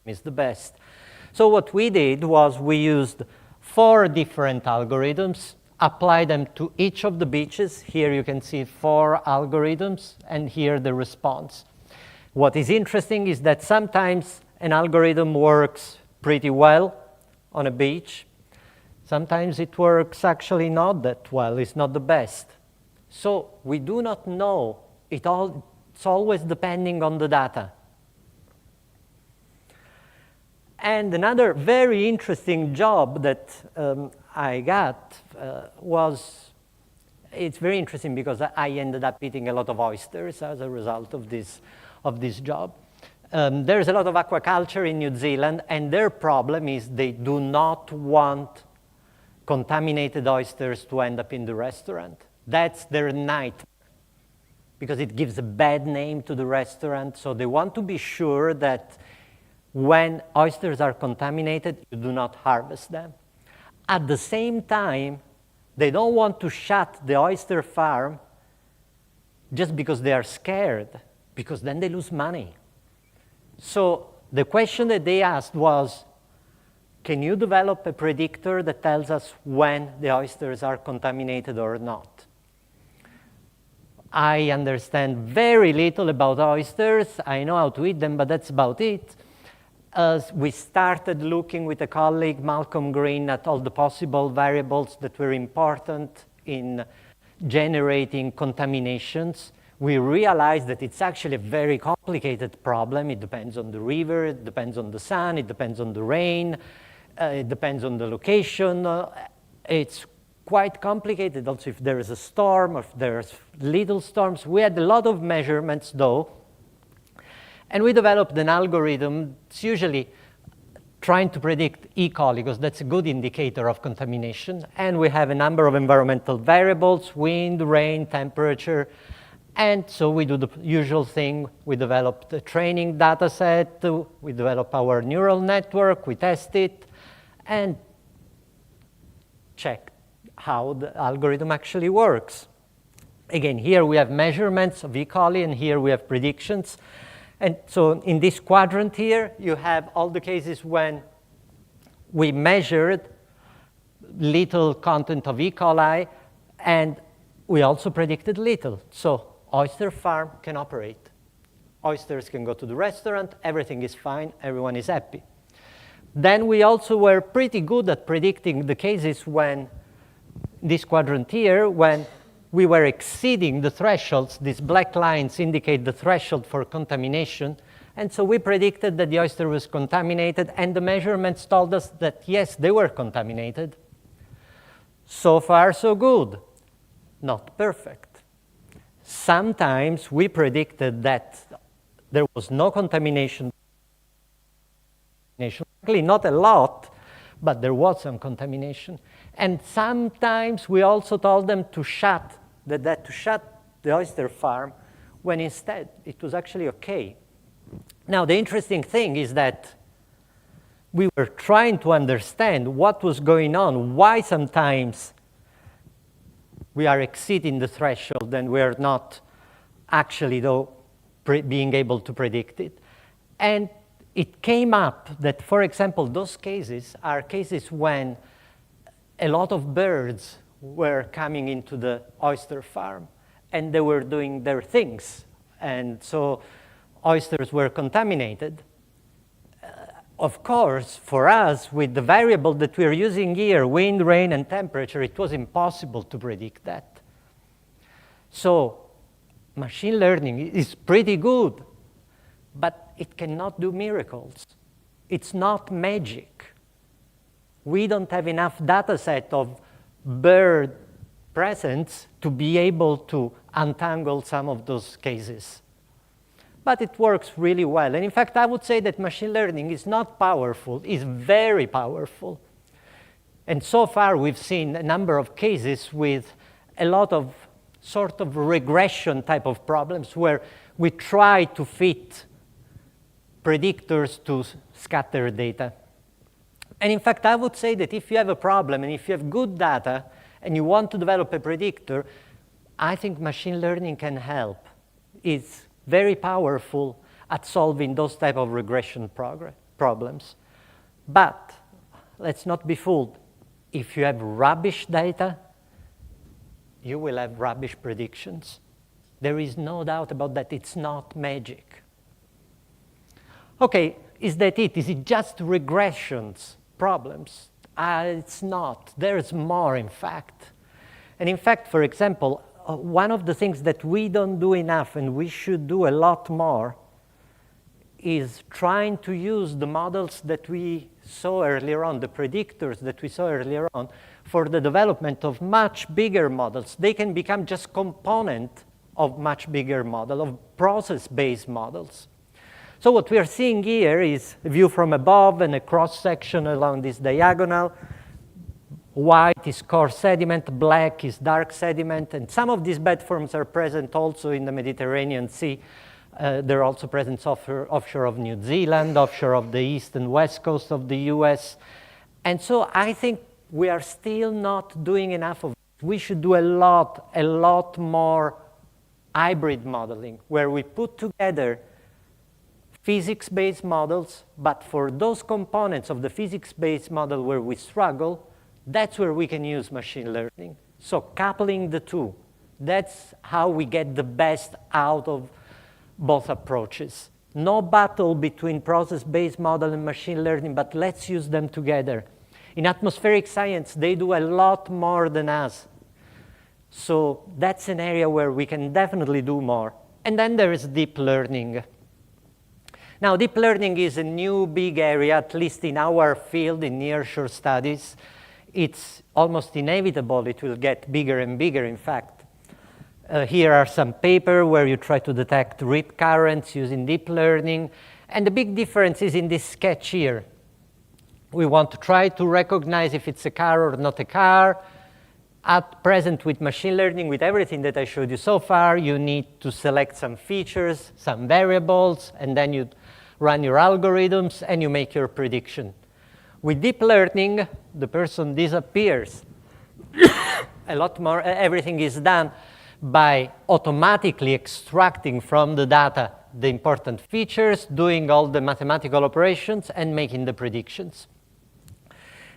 is the best. So what we did was we used 4 different algorithms, applied them to each of the beaches. Here you can see 4 algorithms, and here the response. What is interesting is that sometimes an algorithm works pretty well on a beach. Sometimes it works actually not that well. It's not the best. So we do not know. It's always depending on the data. And another very interesting job that I got it's very interesting because I ended up eating a lot of oysters as a result of this job. There's a lot of aquaculture in New Zealand, and their problem is they do not want contaminated oysters to end up in the restaurant. That's their nightmare, because it gives a bad name to the restaurant. So they want to be sure that when oysters are contaminated, you do not harvest them. At the same time, they don't want to shut the oyster farm just because they are scared, because then they lose money. So the question that they asked was, can you develop a predictor that tells us when the oysters are contaminated or not? I understand very little about oysters. I know how to eat them, but that's about it. We started looking with a colleague, Malcolm Green, at all the possible variables that were important in generating contaminations. We realized that it's actually a very complicated problem. It depends on the river, it depends on the sun, it depends on the rain, it depends on the location. It's quite complicated also if there is a storm, or if there's little storms. We had a lot of measurements, though. And we developed an algorithm. It's usually trying to predict E. coli, because that's a good indicator of contamination. And we have a number of environmental variables: wind, rain, temperature. And so we do the usual thing. We develop the training data set. We develop our neural network. We test it and check how the algorithm actually works. Again, here we have measurements of E. coli, and here we have predictions. And so in this quadrant here, you have all the cases when we measured little content of E. coli, and we also predicted little. So oyster farm can operate. Oysters can go to the restaurant, everything is fine, everyone is happy. Then we also were pretty good at predicting the cases when, this quadrant here, when we were exceeding the thresholds. These black lines indicate the threshold for contamination. And so we predicted that the oyster was contaminated, and the measurements told us that, yes, they were contaminated. So far, so good. Not perfect. Sometimes we predicted that There was no contamination. Actually, not a lot, but there was some contamination. And sometimes we also told them to shut the oyster farm, when instead it was actually okay. Now, the interesting thing is that we were trying to understand what was going on, why sometimes we are exceeding the threshold and we are not actually, though, being able to predict it. And it came up that, for example, those cases are cases when a lot of birds were coming into the oyster farm and they were doing their things. And so oysters were contaminated. Of course, for us, with the variable that we're using here, wind, rain, and temperature, it was impossible to predict that. So machine learning is pretty good, but it cannot do miracles. It's not magic. We don't have enough data set of bird presence to be able to untangle some of those cases. But it works really well. And in fact, I would say that machine learning is not powerful, it's very powerful. And so far, we've seen a number of cases with a lot of sort of regression type of problems where we try to fit predictors to scatter data. And in fact, I would say that if you have a problem and if you have good data and you want to develop a predictor, I think machine learning can help. It's very powerful at solving those type of regression problems. But let's not be fooled. If you have rubbish data, you will have rubbish predictions. There is no doubt about that. It's not magic. Okay, is that it? Is it just regressions, problems? It's not. There's more, in fact. And in fact, for example, one of the things that we don't do enough and we should do a lot more is trying to use the models that we saw earlier on, the predictors that we saw earlier on, for the development of much bigger models. They can become just component of much bigger model, of process-based models. So what we are seeing here is a view from above and a cross-section along this diagonal. White is coarse sediment, black is dark sediment, and some of these bed forms are present also in the Mediterranean Sea. They're also present offshore of New Zealand, offshore of the east and west coast of the US. And so I think we are still not doing enough of it. We should do a lot more hybrid modeling, where we put together physics-based models, but for those components of the physics-based model where we struggle, that's where we can use machine learning. So coupling the two, that's how we get the best out of both approaches. No battle between process-based model and machine learning, but let's use them together. In atmospheric science, they do a lot more than us. So that's an area where we can definitely do more. And then there is deep learning. Now, deep learning is a new big area, at least in our field, in nearshore studies. It's almost inevitable it will get bigger and bigger, in fact. Here are some papers where you try to detect rip currents using deep learning. And the big difference is in this sketch here. We want to try to recognize if it's a car or not a car. At present, with machine learning, with everything that I showed you so far, you need to select some features, some variables, and then you run your algorithms and you make your prediction. With deep learning, the person disappears. A lot more, everything is done by automatically extracting from the data the important features, doing all the mathematical operations, and making the predictions.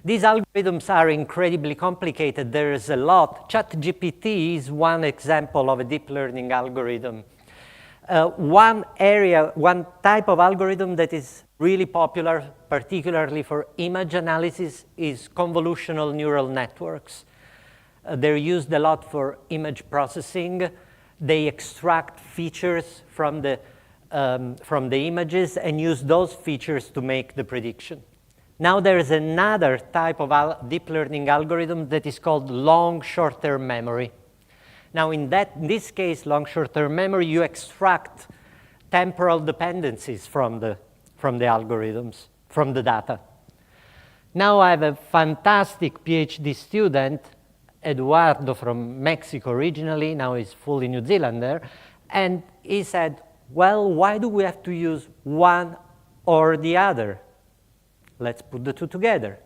These algorithms are incredibly complicated. There is a lot. ChatGPT is one example of a deep learning algorithm. One type of algorithm that is really popular, particularly for image analysis, is convolutional neural networks. They're used a lot for image processing. They extract features from the images and use those features to make the prediction. Now there is another type of deep learning algorithm that is called long short-term memory. Now in this case, long short-term memory, you extract temporal dependencies from the algorithms, from the data. Now I have a fantastic PhD student, Eduardo from Mexico originally, now he's fully New Zealander, and he said, well, why do we have to use one or the other? Let's put the two together.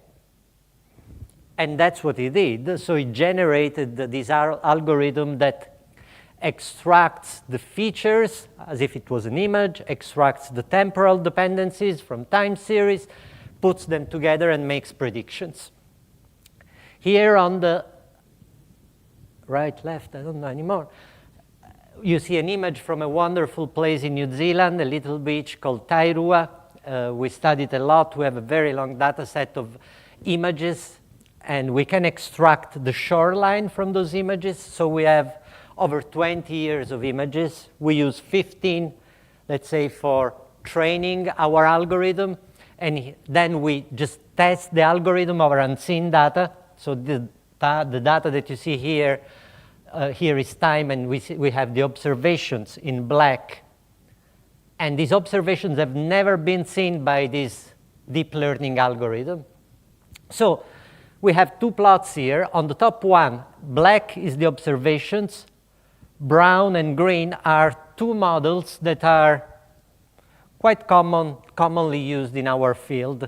And that's what he did. So he generated this algorithm that extracts the features as if it was an image, extracts the temporal dependencies from time series, puts them together and makes predictions. Here on the right, left, I don't know anymore, you see an image from a wonderful place in New Zealand, a little beach called Tairua. We studied a lot. We have a very long data set of images, and we can extract the shoreline from those images. So we have over 20 years of images. We use 15, let's say, for training our algorithm, and then we just test the algorithm over unseen data. So the data that you see here, here is time, and we have the observations in black. And these observations have never been seen by this deep learning algorithm. So we have two plots here. On the top one, black is the observations. Brown and green are two models that are quite commonly used in our field.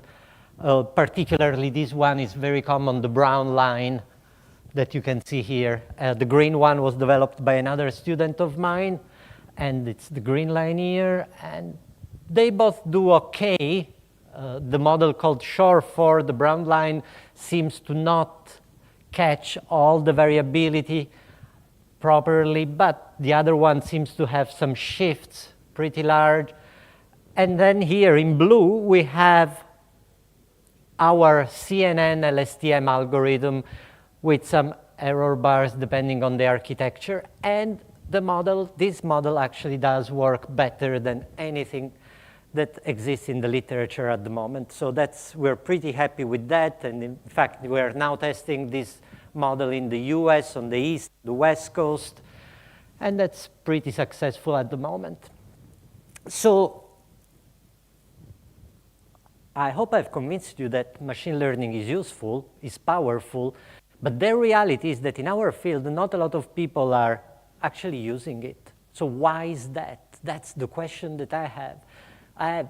Particularly this one is very common, the brown line that you can see here. The green one was developed by another student of mine, and it's the green line here. And they both do okay. The model called Shore4, the brown line, seems to not catch all the variability properly, but the other one seems to have some shifts, pretty large. And then here in blue, we have our CNN LSTM algorithm with some error bars depending on the architecture. And the model, this model actually does work better than anything that exists in the literature at the moment. So we're pretty happy with that. And in fact, we're now testing this model in the US, on the east, the west coast. And that's pretty successful at the moment. So I hope I've convinced you that machine learning is useful, is powerful, but the reality is that in our field, not a lot of people are actually using it. So why is that? That's the question that I have. I have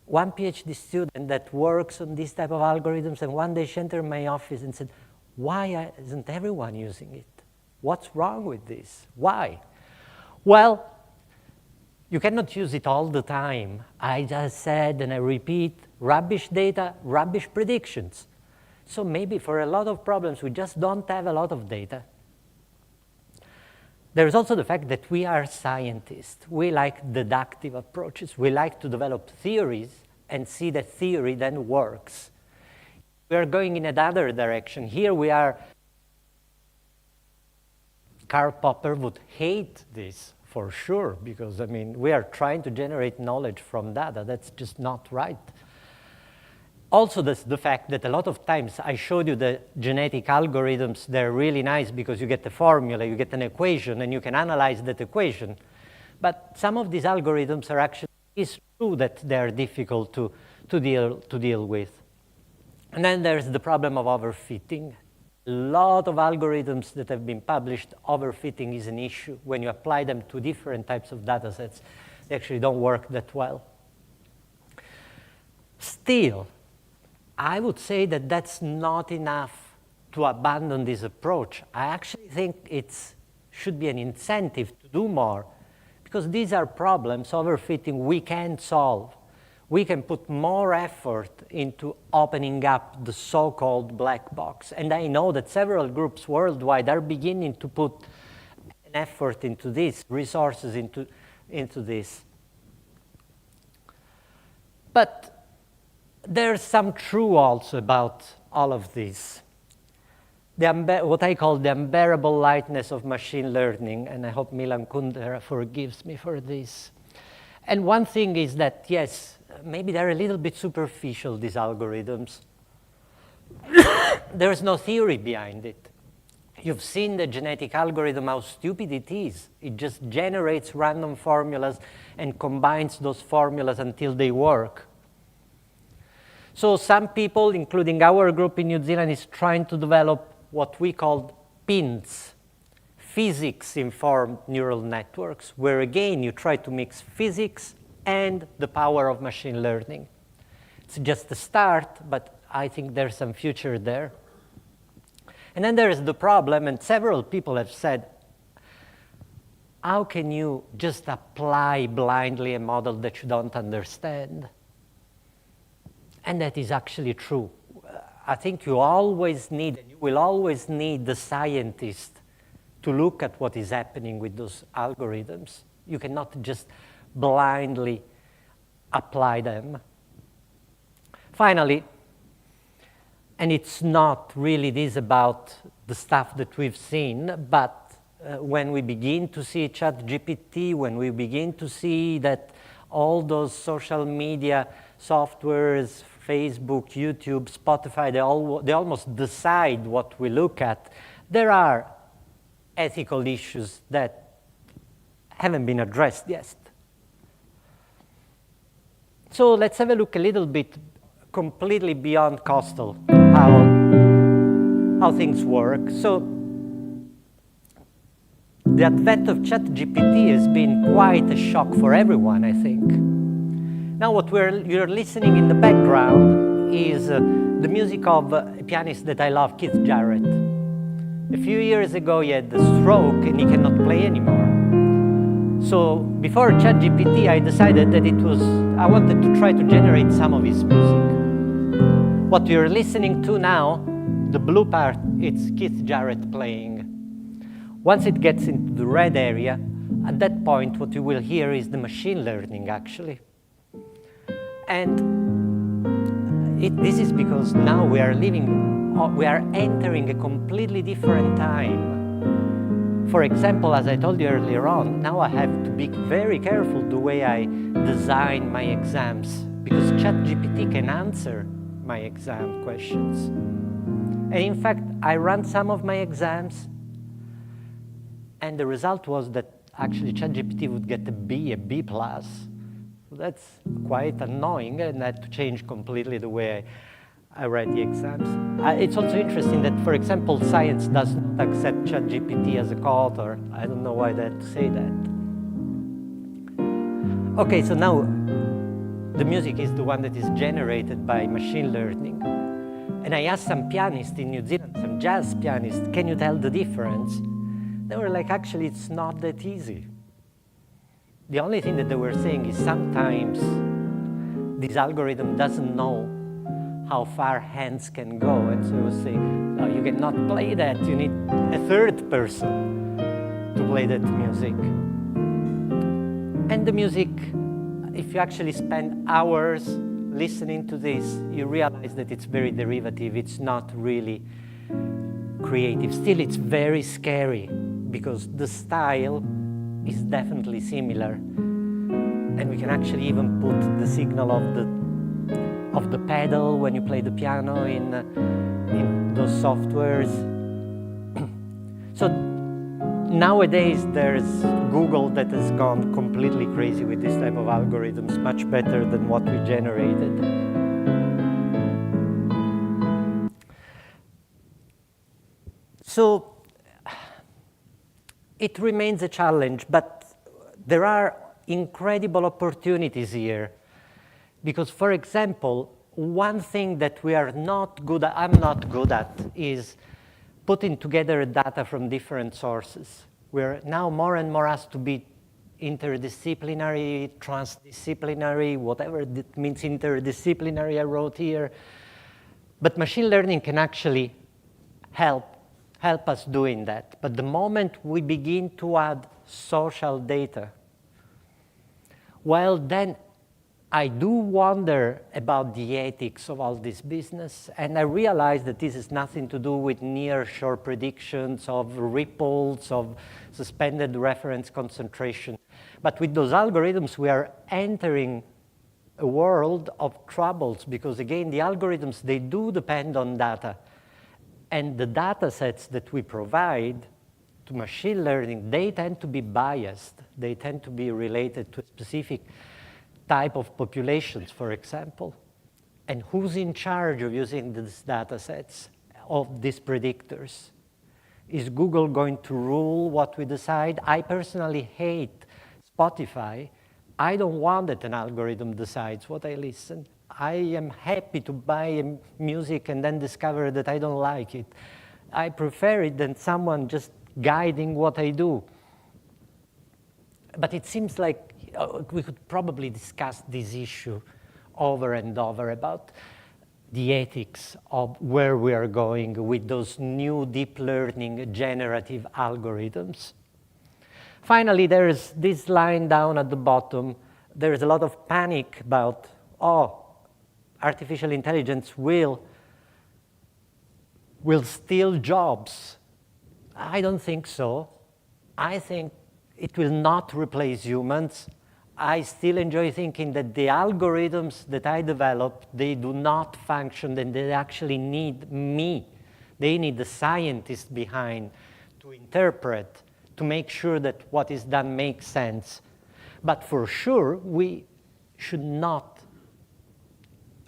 one PhD student that works on this type of algorithms, and one day she entered my office and said, why isn't everyone using it? What's wrong with this? Why? Well, you cannot use it all the time. I just said, and I repeat, rubbish data, rubbish predictions. So maybe for a lot of problems, we just don't have a lot of data. There's also the fact that we are scientists. We like deductive approaches. We like to develop theories and see that theory then works. We are going in another direction. Here we are. Karl Popper would hate this for sure, because, I mean, we are trying to generate knowledge from data. That's just not right. Also, the fact that a lot of times I showed you the genetic algorithms. They're really nice because you get the formula, you get an equation, and you can analyze that equation. But some of these algorithms are actually, it's true that they're difficult to deal with. And then there's the problem of overfitting. A lot of algorithms that have been published, overfitting is an issue. When you apply them to different types of data sets, they actually don't work that well. Still, I would say that that's not enough to abandon this approach. I actually think it should be an incentive to do more, because these are problems, overfitting, we can solve. We can put more effort into opening up the so-called black box. And I know that several groups worldwide are beginning to put an effort into this, resources into this. But there's some truth also about all of this. What I call the unbearable lightness of machine learning, and I hope Milan Kundera forgives me for this. And one thing is that, yes, maybe they're a little bit superficial, these algorithms. There's no theory behind it. You've seen the genetic algorithm, how stupid it is. It just generates random formulas and combines those formulas until they work. So some people, including our group in New Zealand, is trying to develop what we call PINs, physics-informed neural networks, where again you try to mix physics and the power of machine learning. It's just a start, but I think there's some future there. And then there's the problem, and several people have said, how can you just apply blindly a model that you don't understand? And that is actually true. I think you always need, you will always need the scientist to look at what is happening with those algorithms. You cannot just blindly apply them. Finally, and it's not really this about the stuff that we've seen, but when we begin to see ChatGPT, when we begin to see that all those social media softwares, Facebook, YouTube, Spotify, they almost decide what we look at, there are ethical issues that haven't been addressed yet. So let's have a look a little bit completely beyond coastal, how things work. So the advent of ChatGPT has been quite a shock for everyone, I think. Now what you're listening in the background is the music of a pianist that I love, Keith Jarrett. A few years ago he had a stroke and he cannot play anymore. So before ChatGPT I decided that I wanted to try to generate some of his music. What you're listening to now, the blue part, it's Keith Jarrett playing. Once it gets into the red area, at that point what you will hear is the machine learning actually. And this is because now we are entering a completely different time. For example, as I told you earlier on, now I have to be very careful the way I design my exams because ChatGPT can answer my exam questions. And in fact, I ran some of my exams and the result was that actually ChatGPT would get a B plus. So that's quite annoying and I had to change completely the way I read the exams. It's also interesting that, for example, science does not accept ChatGPT as a co-author. I don't know why they had to say that. Okay, so now the music is the one that is generated by machine learning. And I asked some pianists in New Zealand, some jazz pianists, can you tell the difference? They were like, actually, it's not that easy. The only thing that they were saying is sometimes this algorithm doesn't know how far hands can go. And so it was saying, no, you cannot play that. You need a third person to play that music. And the music, if you actually spend hours listening to this, you realize that it's very derivative. It's not really creative. Still, it's very scary because the style is definitely similar. And we can actually even put the signal of the pedal when you play the piano in those softwares. So nowadays there's Google that has gone completely crazy with this type of algorithms, much better than what we generated. So it remains a challenge, but there are incredible opportunities here. Because, for example, one thing that I'm not good at, is putting together data from different sources. We're now more and more asked to be interdisciplinary, transdisciplinary, whatever that means interdisciplinary I wrote here. But machine learning can actually help us doing that. But the moment we begin to add social data, well, then I do wonder about the ethics of all this business, and I realize that this has nothing to do with near-shore predictions of ripples, of suspended reference concentration. But with those algorithms, we are entering a world of troubles because, again, the algorithms, they do depend on data. And the data sets that we provide to machine learning, they tend to be biased. They tend to be related to a specific type of populations, for example. And who's in charge of using these data sets, of these predictors? Is Google going to rule what we decide? I personally hate Spotify. I don't want that an algorithm decides what I listen. I am happy to buy music and then discover that I don't like it. I prefer it than someone just guiding what I do. But it seems like we could probably discuss this issue over and over about the ethics of where we are going with those new deep learning generative algorithms. Finally, there is this line down at the bottom. There is a lot of panic about, artificial intelligence will steal jobs. I don't think so. I think it will not replace humans. I still enjoy thinking that the algorithms that I develop, they do not function, and they actually need me. They need the scientist behind to interpret, to make sure that what is done makes sense. But for sure, we should not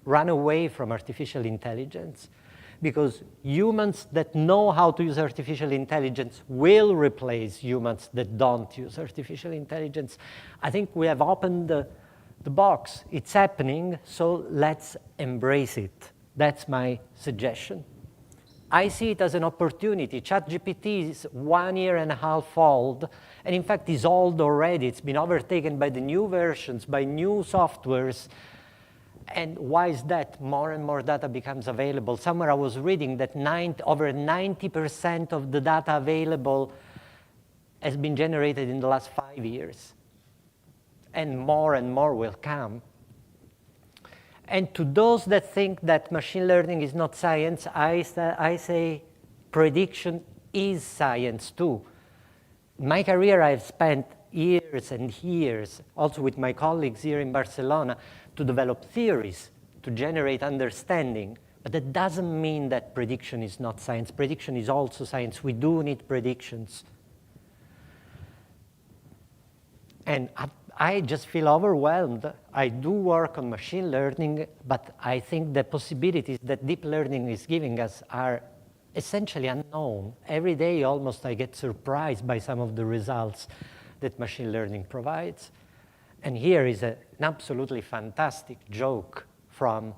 run away from artificial intelligence, because humans that know how to use artificial intelligence will replace humans that don't use artificial intelligence. I think we have opened the box. It's happening, so let's embrace it. That's my suggestion. I see it as an opportunity. ChatGPT is 1.5 years old, and in fact is old already. It's been overtaken by the new versions, by new softwares. And why is that? More and more data becomes available. Somewhere I was reading that over 90% of the data available has been generated in the last 5 years. And more will come. And to those that think that machine learning is not science, I say prediction is science too. In my career, I've spent years and years, also with my colleagues here in Barcelona, to develop theories, to generate understanding. But that doesn't mean that prediction is not science. Prediction is also science. We do need predictions. And I just feel overwhelmed. I do work on machine learning, but I think the possibilities that deep learning is giving us are essentially unknown. Every day, almost, I get surprised by some of the results that machine learning provides. And here is an absolutely fantastic joke from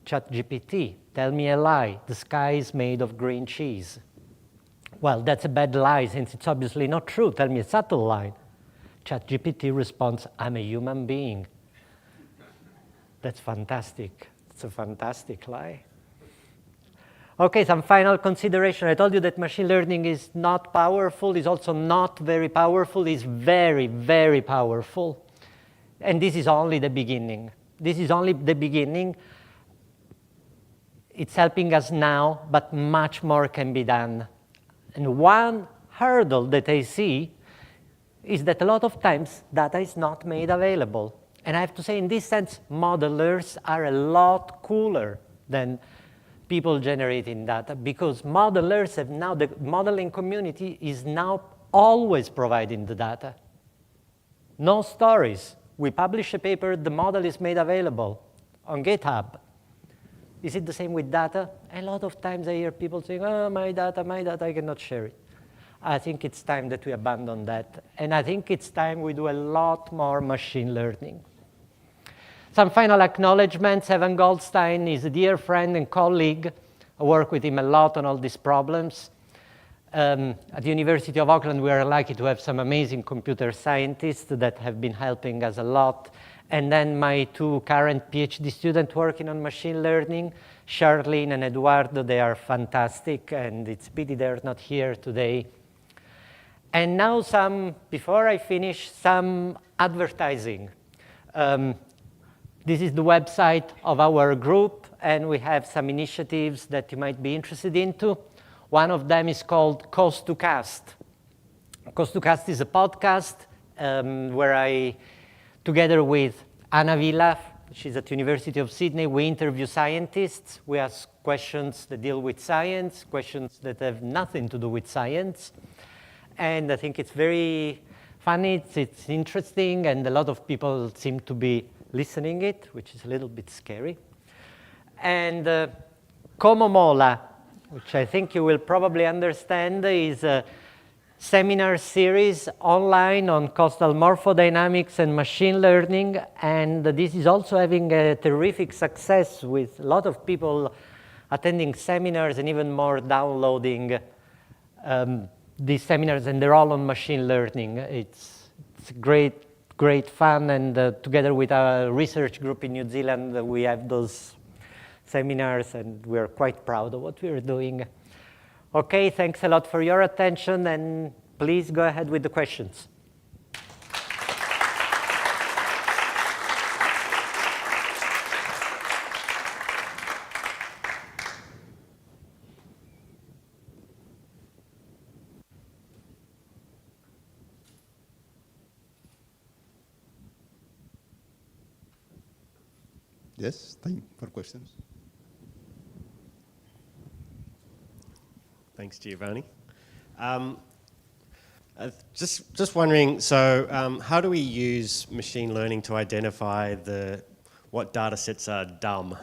ChatGPT. Tell me a lie. The sky is made of green cheese. Well, that's a bad lie, since it's obviously not true. Tell me a subtle lie. ChatGPT responds, I'm a human being. That's fantastic. It's a fantastic lie. Okay, some final consideration. I told you that machine learning is not powerful, is also not very powerful, is very, very powerful. And this is only the beginning. This is only the beginning. It's helping us now, but much more can be done. And one hurdle that I see is that a lot of times data is not made available. And I have to say, in this sense, modelers are a lot cooler than people generating data, because modelers have now, the modeling community is now always providing the data. No stories. We publish a paper, the model is made available on GitHub. Is it the same with data? A lot of times I hear people saying, my data, I cannot share it. I think it's time that we abandon that. And I think it's time we do a lot more machine learning. Some final acknowledgements. Evan Goldstein is a dear friend and colleague. I work with him a lot on all these problems. At the University of Auckland, we are lucky to have some amazing computer scientists that have been helping us a lot. And then my two current PhD students working on machine learning, Charlene and Eduardo, they are fantastic, and it's pity they're not here today. And now before I finish, some advertising. This is the website of our group, and we have some initiatives that you might be interested into. One of them is called Coast to Cast. Coast to Cast is a podcast where I, together with Anna Villa She's at University of Sydney. We interview scientists. We ask questions that deal with science, questions that have nothing to do with science. And I think it's very funny, it's interesting, and a lot of people seem to be listening it, which is a little bit scary. And Como Mola, which I think you will probably understand, is a seminar series online on coastal morphodynamics and machine learning. And this is also having a terrific success with a lot of people attending seminars and even more downloading these seminars, and they're all on machine learning. It's great fun, and together with our research group in New Zealand, we have those seminars, and we're quite proud of what we're doing. Okay, thanks a lot for your attention, and please go ahead with the questions. Yes, time for questions. Thanks, Giovanni. Just wondering, so how do we use machine learning to identify what data sets are dumb?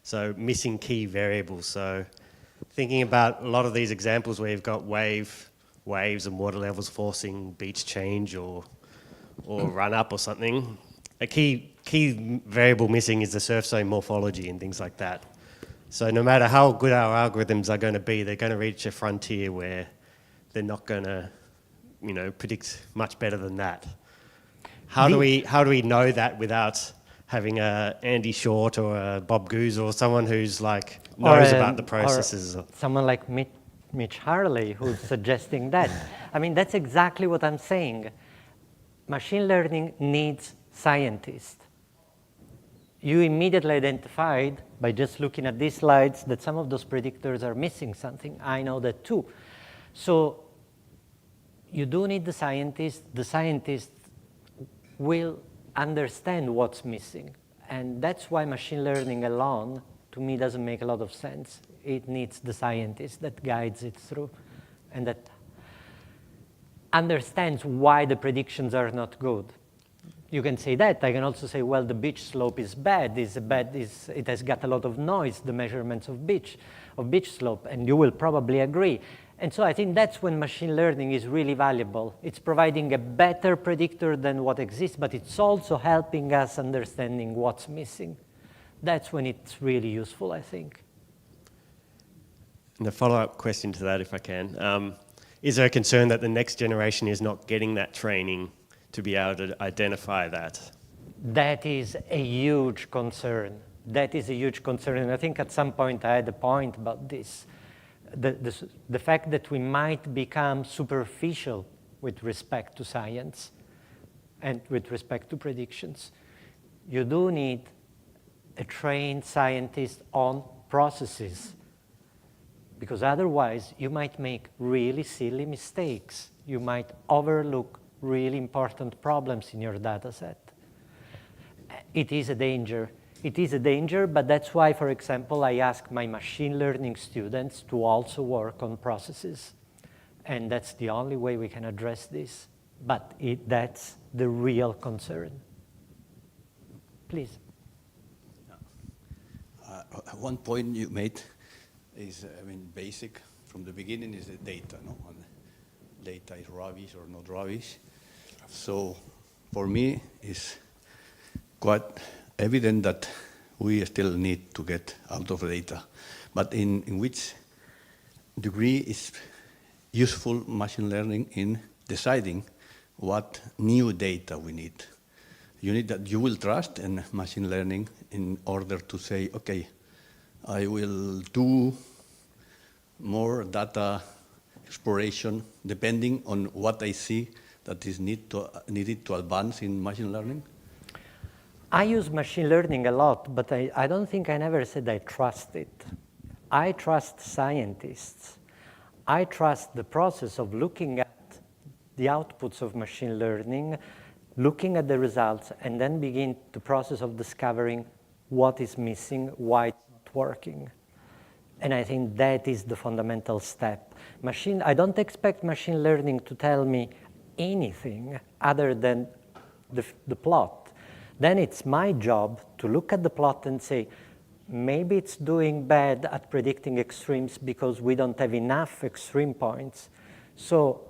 So missing key variables. So thinking about a lot of these examples where you've got waves and water levels forcing beach change or run up or something, a key variable missing is the surf zone morphology and things like that. So no matter how good our algorithms are going to be, they're going to reach a frontier where they're not going to, predict much better than that. How do we know that without having a Andy Short or a Bob Goose or someone who's knows about the processes? Or someone like Mitch Harley who's suggesting that. I mean, that's exactly what I'm saying. Machine learning needs scientists. You immediately identified, by just looking at these slides, that some of those predictors are missing something. I know that too. So you do need the scientists. The scientists will understand what's missing. And that's why machine learning alone, to me, doesn't make a lot of sense. It needs the scientist that guides it through and that understands why the predictions are not good. You can say that. I can also say, well, the beach slope is bad. It has got a lot of noise, the measurements of beach slope, and you will probably agree. And so I think that's when machine learning is really valuable. It's providing a better predictor than what exists, but it's also helping us understanding what's missing. That's when it's really useful, I think. And a follow-up question to that, if I can. Is there a concern that the next generation is not getting that training to be able to identify that? That is a huge concern. That is a huge concern. And I think at some point I had a point about this. The fact that we might become superficial with respect to science and with respect to predictions. You do need a trained scientist on processes, because otherwise you might make really silly mistakes. You might overlook really important problems in your data set. It is a danger. It is a danger, but that's why, for example, I ask my machine learning students to also work on processes. And that's the only way we can address this. But that's the real concern. Please. One point you made is, basic from the beginning is the data, no? And data is rubbish or not rubbish. So for me, it's quite evident that we still need to get out of data. But in which degree is useful machine learning in deciding what new data we need? You need that you will trust in machine learning in order to say, okay, I will do more data exploration depending on what I see that is needed to advance in machine learning? I use machine learning a lot, but I don't think I never said I trust it. I trust scientists. I trust the process of looking at the outputs of machine learning, looking at the results, and then begin the process of discovering what is missing, why it's not working. And I think that is the fundamental step. I don't expect machine learning to tell me anything other than the plot. Then it's my job to look at the plot and say, maybe it's doing bad at predicting extremes because we don't have enough extreme points. So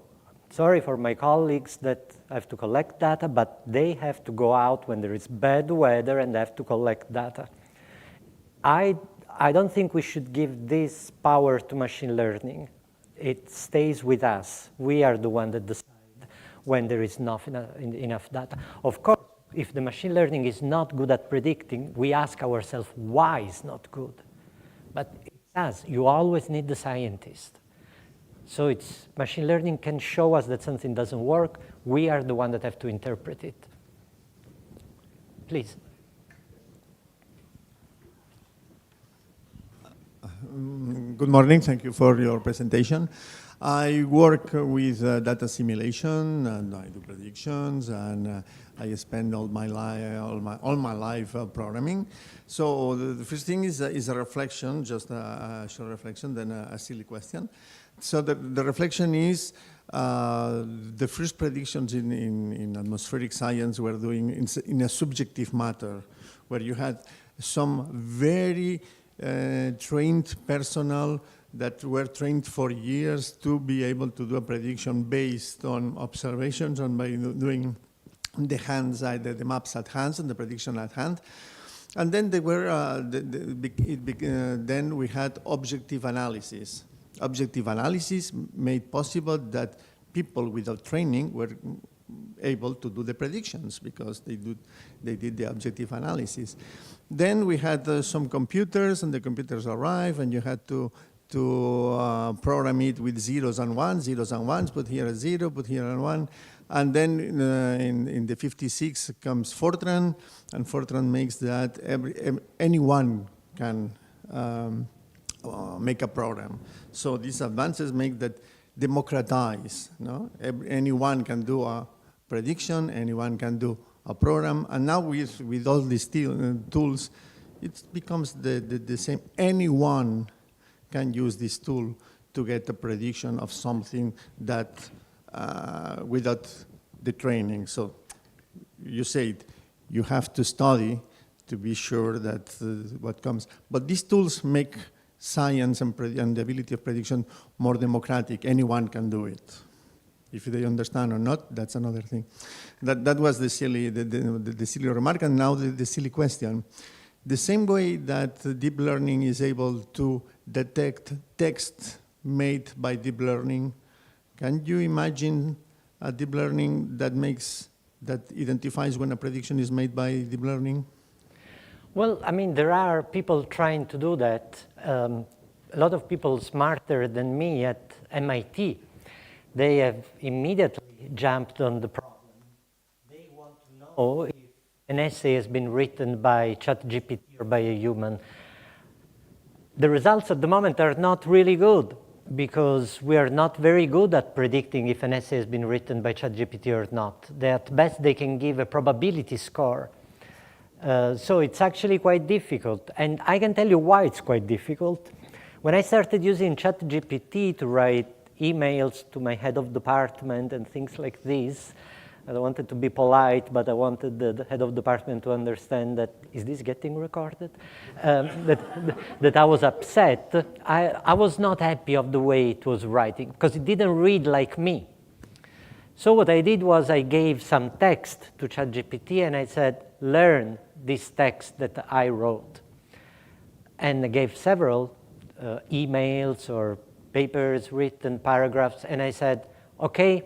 sorry for my colleagues that have to collect data, but they have to go out when there is bad weather and they have to collect data. I don't think we should give this power to machine learning. It stays with us. We are the one that decide when there is enough data. Of course, if the machine learning is not good at predicting, we ask ourselves why it's not good. But it does. You always need the scientist. So machine learning can show us that something doesn't work. We are the one that have to interpret it. Please. Good morning. Thank you for your presentation. I work with data simulation, and I do predictions, and I spend all my life programming. So the first thing is a reflection, just a short reflection, then a silly question. So the reflection is the first predictions in atmospheric science were doing in a subjective matter, where you had some very trained personnel that were trained for years to be able to do a prediction based on observations and by doing the maps at hand and the prediction at hand. And then they were, then we had objective analysis. Objective analysis made possible that people without training were able to do the predictions because they did the objective analysis. Then we had some computers, and the computers arrived, and you had to program it with zeros and ones, put here a zero, put here a one. And then in the 56 comes Fortran, and Fortran makes that anyone can make a program. So these advances make that democratize. No? Anyone can do a prediction, anyone can do a program, and now with all these tools, it becomes the same. Anyone can use this tool to get a prediction of something that without the training. So you said you have to study to be sure that what comes. But these tools make science and the ability of prediction more democratic. Anyone can do it. If they understand or not, that's another thing. That was the silly remark, and now the silly question. The same way that deep learning is able to detect text made by deep learning, can you imagine a deep learning that identifies when a prediction is made by deep learning? Well, I mean, there are people trying to do that. A lot of people smarter than me at MIT, they have immediately jumped on the problem. They want to know if an essay has been written by ChatGPT or by a human. The results at the moment are not really good because we are not very good at predicting if an essay has been written by ChatGPT or not. At best, they can give a probability score. So it's actually quite difficult. And I can tell you why it's quite difficult. When I started using ChatGPT to write emails to my head of department and things like this, I wanted to be polite, but I wanted the head of department to understand that, is this getting recorded? That I was upset. I was not happy of the way it was writing, because it didn't read like me. So what I did was I gave some text to ChatGPT, and I said, learn this text that I wrote. And I gave several emails or papers, written paragraphs, and I said, okay,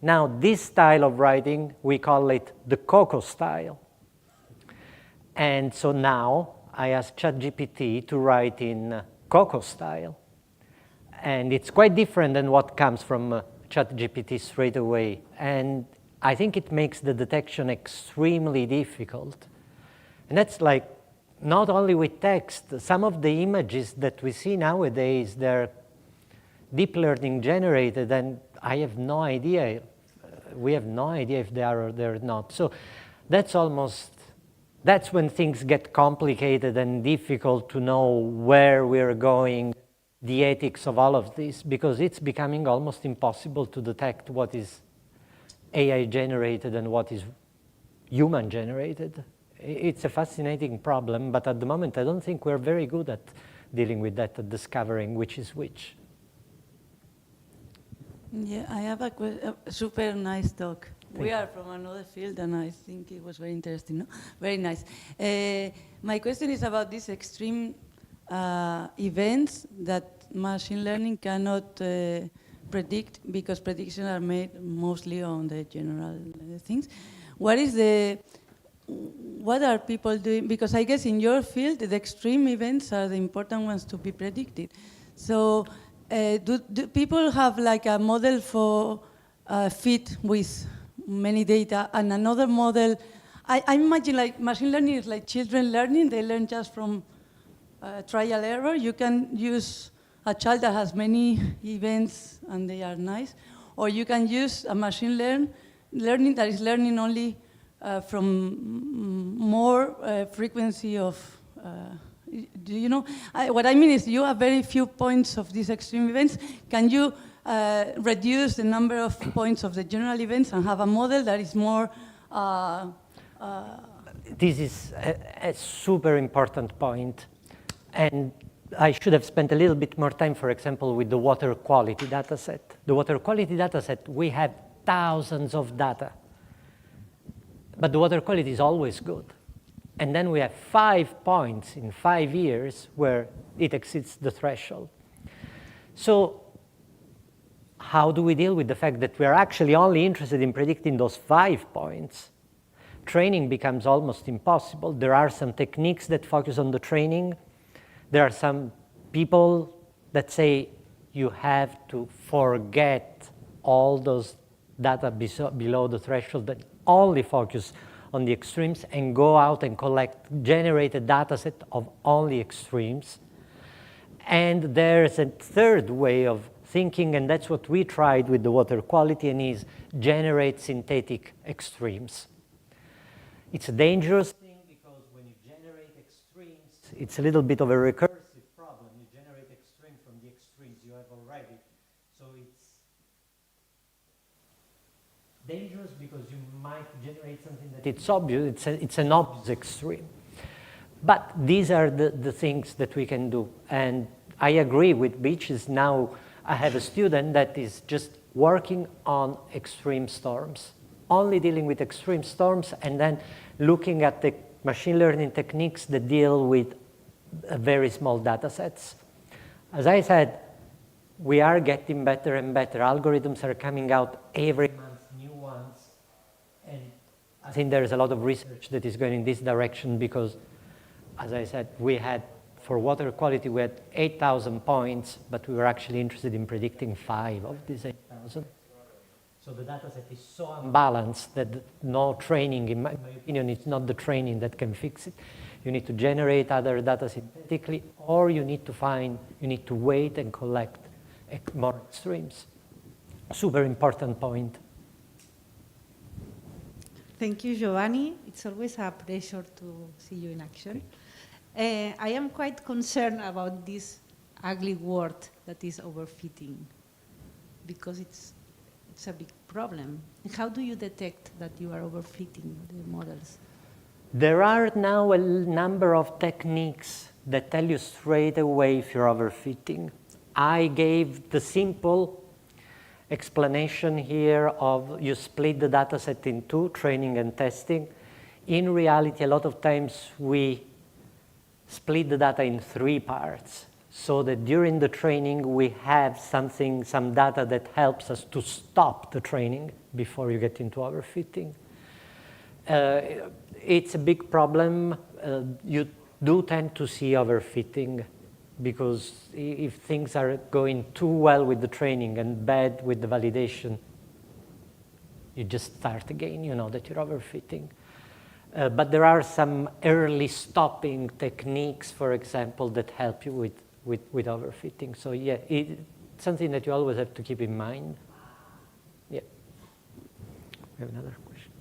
now this style of writing, we call it the Coco style. And so now I ask ChatGPT to write in Coco style. And it's quite different than what comes from ChatGPT straight away. And I think it makes the detection extremely difficult. And that's like not only with text. Some of the images that we see nowadays, they're deep learning generated, and I have no idea we have no idea if they are or they're not. So that's when things get complicated and difficult to know where we're going, the ethics of all of this, because it's becoming almost impossible to detect what is AI generated and what is human generated. It's a fascinating problem, but at the moment I don't think we're very good at dealing with that, at discovering which is which. Yeah, I have a super nice talk. We are from another field, and I think it was very interesting. No? Very nice. My question is about these extreme events that machine learning cannot predict, because predictions are made mostly on the general things. What are people doing? Because I guess in your field, the extreme events are the important ones to be predicted. So do people have like a model for fit with many data and another model? I imagine like machine learning is like children learning. They learn just from trial error. You can use a child that has many events and they are nice, or you can use a machine learning that is learning only from more frequency of, do you know? What I mean is you have very few points of these extreme events. Can you reduce the number of points of the general events and have a model that is more... This is a super important point. And I should have spent a little bit more time, for example, with the water quality data set. The water quality data set, we have thousands of data. But the water quality is always good. And then we have 5 points in 5 years where it exceeds the threshold. So how do we deal with the fact that we are actually only interested in predicting those 5 points? Training becomes almost impossible. There are some techniques that focus on the training. There are some people that say you have to forget all those data below the threshold, that only focus on the extremes and go out and generate a data set of only extremes. And there's a third way of thinking, and that's what we tried with the water quality, and is generate synthetic extremes. It's a dangerous thing because when you generate extremes, it's a little bit of a recursive problem. You generate extremes from the extremes you have already. So it's dangerous because you might generate something that it's obvious, it's an obvious extreme. But these are the things that we can do. And I agree with Beaches. Now I have a student that is just working on extreme storms, only dealing with extreme storms, and then looking at the machine learning techniques that deal with very small data sets. As I said, we are getting better and better. Algorithms are coming out every month, new ones. And I think there is a lot of research that is going in this direction because, as I said, we had, for water quality, we had 8,000 points, but we were actually interested in predicting 5 of these 8,000. So the data set is so unbalanced that no training, in my opinion, it's not the training that can fix it. You need to generate other data synthetically, or you need to wait and collect more extremes. Super important point. Thank you, Giovanni. It's always a pleasure to see you in action. I am quite concerned about this ugly word that is overfitting, because it's a big problem. How do you detect that you are overfitting the models? There are now a number of techniques that tell you straight away if you're overfitting. I gave the simple explanation here of you split the data set in 2, training and testing. In reality, a lot of times we split the data in 3 parts, so that during the training we have some data that helps us to stop the training before you get into overfitting. It's a big problem. You do tend to see overfitting because if things are going too well with the training and bad with the validation, you just start again, you know that you're overfitting. But there are some early stopping techniques, for example, that help you with overfitting. So yeah, it's something that you always have to keep in mind. Yeah. We have another question.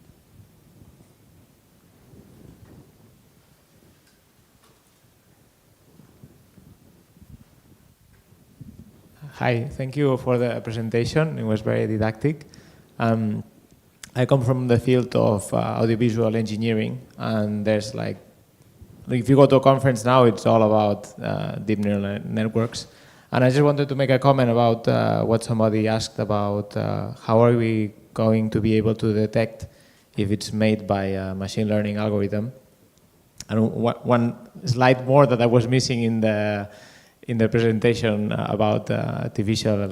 Hi, thank you for the presentation. It was very didactic. I come from the field of audiovisual engineering, and there's like, if you go to a conference now, it's all about deep neural networks. And I just wanted to make a comment about what somebody asked about how are we going to be able to detect if it's made by a machine learning algorithm. And one slide more that I was missing in the presentation about artificial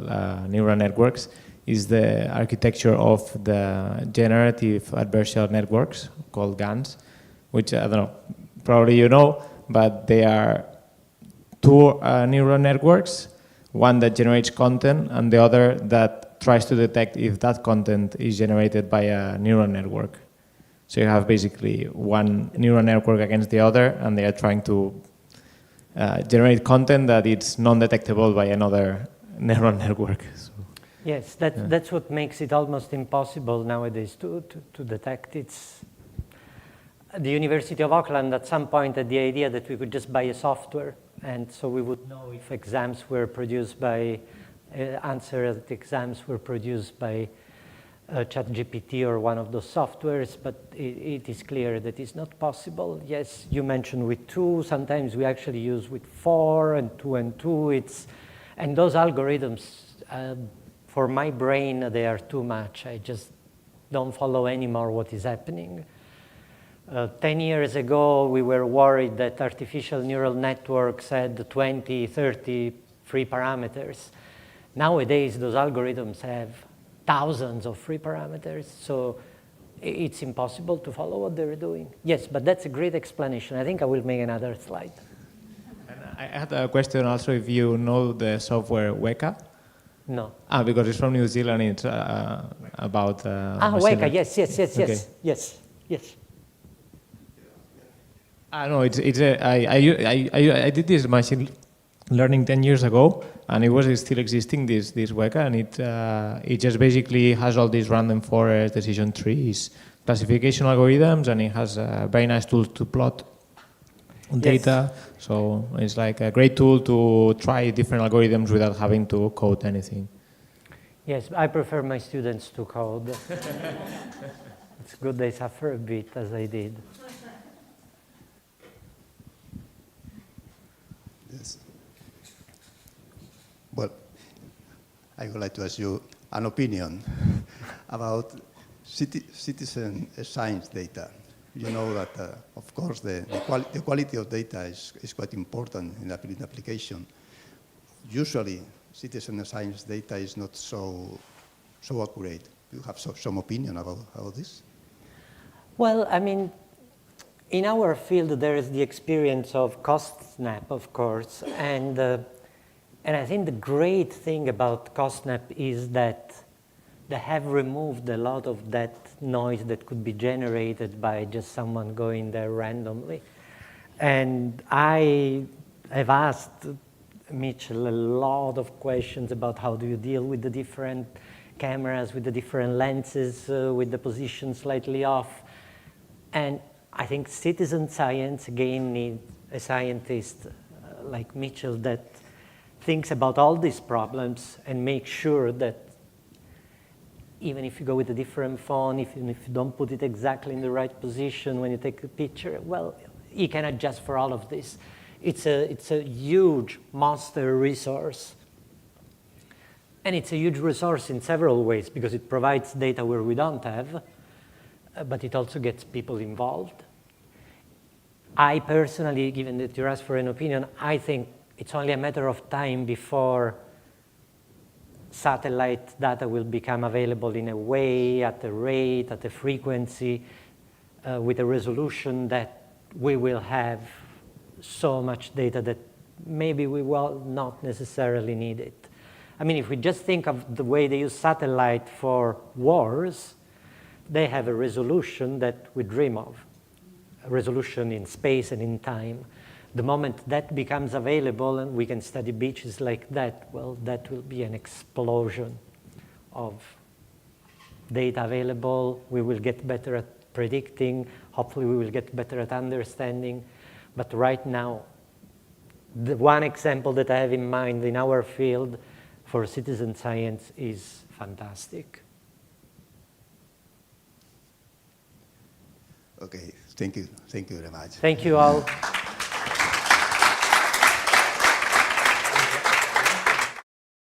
neural networks is the architecture of the generative adversarial networks called GANs, which I don't know, probably you know, but they are two neural networks, one that generates content and the other that tries to detect if that content is generated by a neural network. So you have basically one neural network against the other, and they are trying to generate content that it's non-detectable by another neural network. So, Yes, that's what makes it almost impossible nowadays to detect. It's the University of Auckland at some point had the idea that we could just buy a software, and so we would know if exams were produced by, answer the exams were produced by ChatGPT or one of those softwares, but it is clear that it's not possible. Yes, you mentioned with 2, sometimes we actually use with 4 and 2 and 2. And those algorithms, for my brain, they are too much. I just don't follow anymore what is happening. 10 years ago, we were worried that artificial neural networks had 20, 30 free parameters. Nowadays, those algorithms have thousands of free parameters, so it's impossible to follow what they're doing. Yes, but that's a great explanation. I think I will make another slide. and I had a question also if you know the software Weka. No. Because it's from New Zealand, it's about machine Weka, learning. yes. No, I did this machine learning 10 years ago, and it was still existing, this Weka, and it just basically has all these random forest, decision trees, classification algorithms, and it has very nice tools to plot data. Yes. So it's like a great tool to try different algorithms without having to code anything. Yes, I prefer my students to code. It's good they suffer a bit, as I did. Yes. Well, I would like to ask you an opinion about citizen science data. You know that, of course, the quality of data is quite important in application. Usually, citizen science data is not so accurate. Do you have some opinion about this? Well, I mean, in our field, there is the experience of CostSnap, of course, and I think the great thing about CostSnap is that they have removed a lot of that noise that could be generated by just someone going there randomly. And I have asked Mitchell a lot of questions about how do you deal with the different cameras, with the different lenses, with the position slightly off. And I think citizen science, again, needs a scientist like Mitchell that thinks about all these problems and makes sure that even if you go with a different phone, even if you don't put it exactly in the right position when you take a picture, well, you can adjust for all of this. It's a huge monster resource. And it's a huge resource in several ways because it provides data where we don't have, but it also gets people involved. I personally, given that you asked for an opinion, I think it's only a matter of time before satellite data will become available in a way, at a rate, at a frequency, with a resolution that we will have so much data that maybe we will not necessarily need it. I mean, if we just think of the way they use satellite for wars, they have a resolution that we dream of, a resolution in space and in time. The moment that becomes available and we can study beaches like that, well, that will be an explosion of data available, we will get better at predicting, hopefully we will get better at understanding. But right now, the one example that I have in mind in our field for citizen science is fantastic. Okay, thank you very much. Thank you all.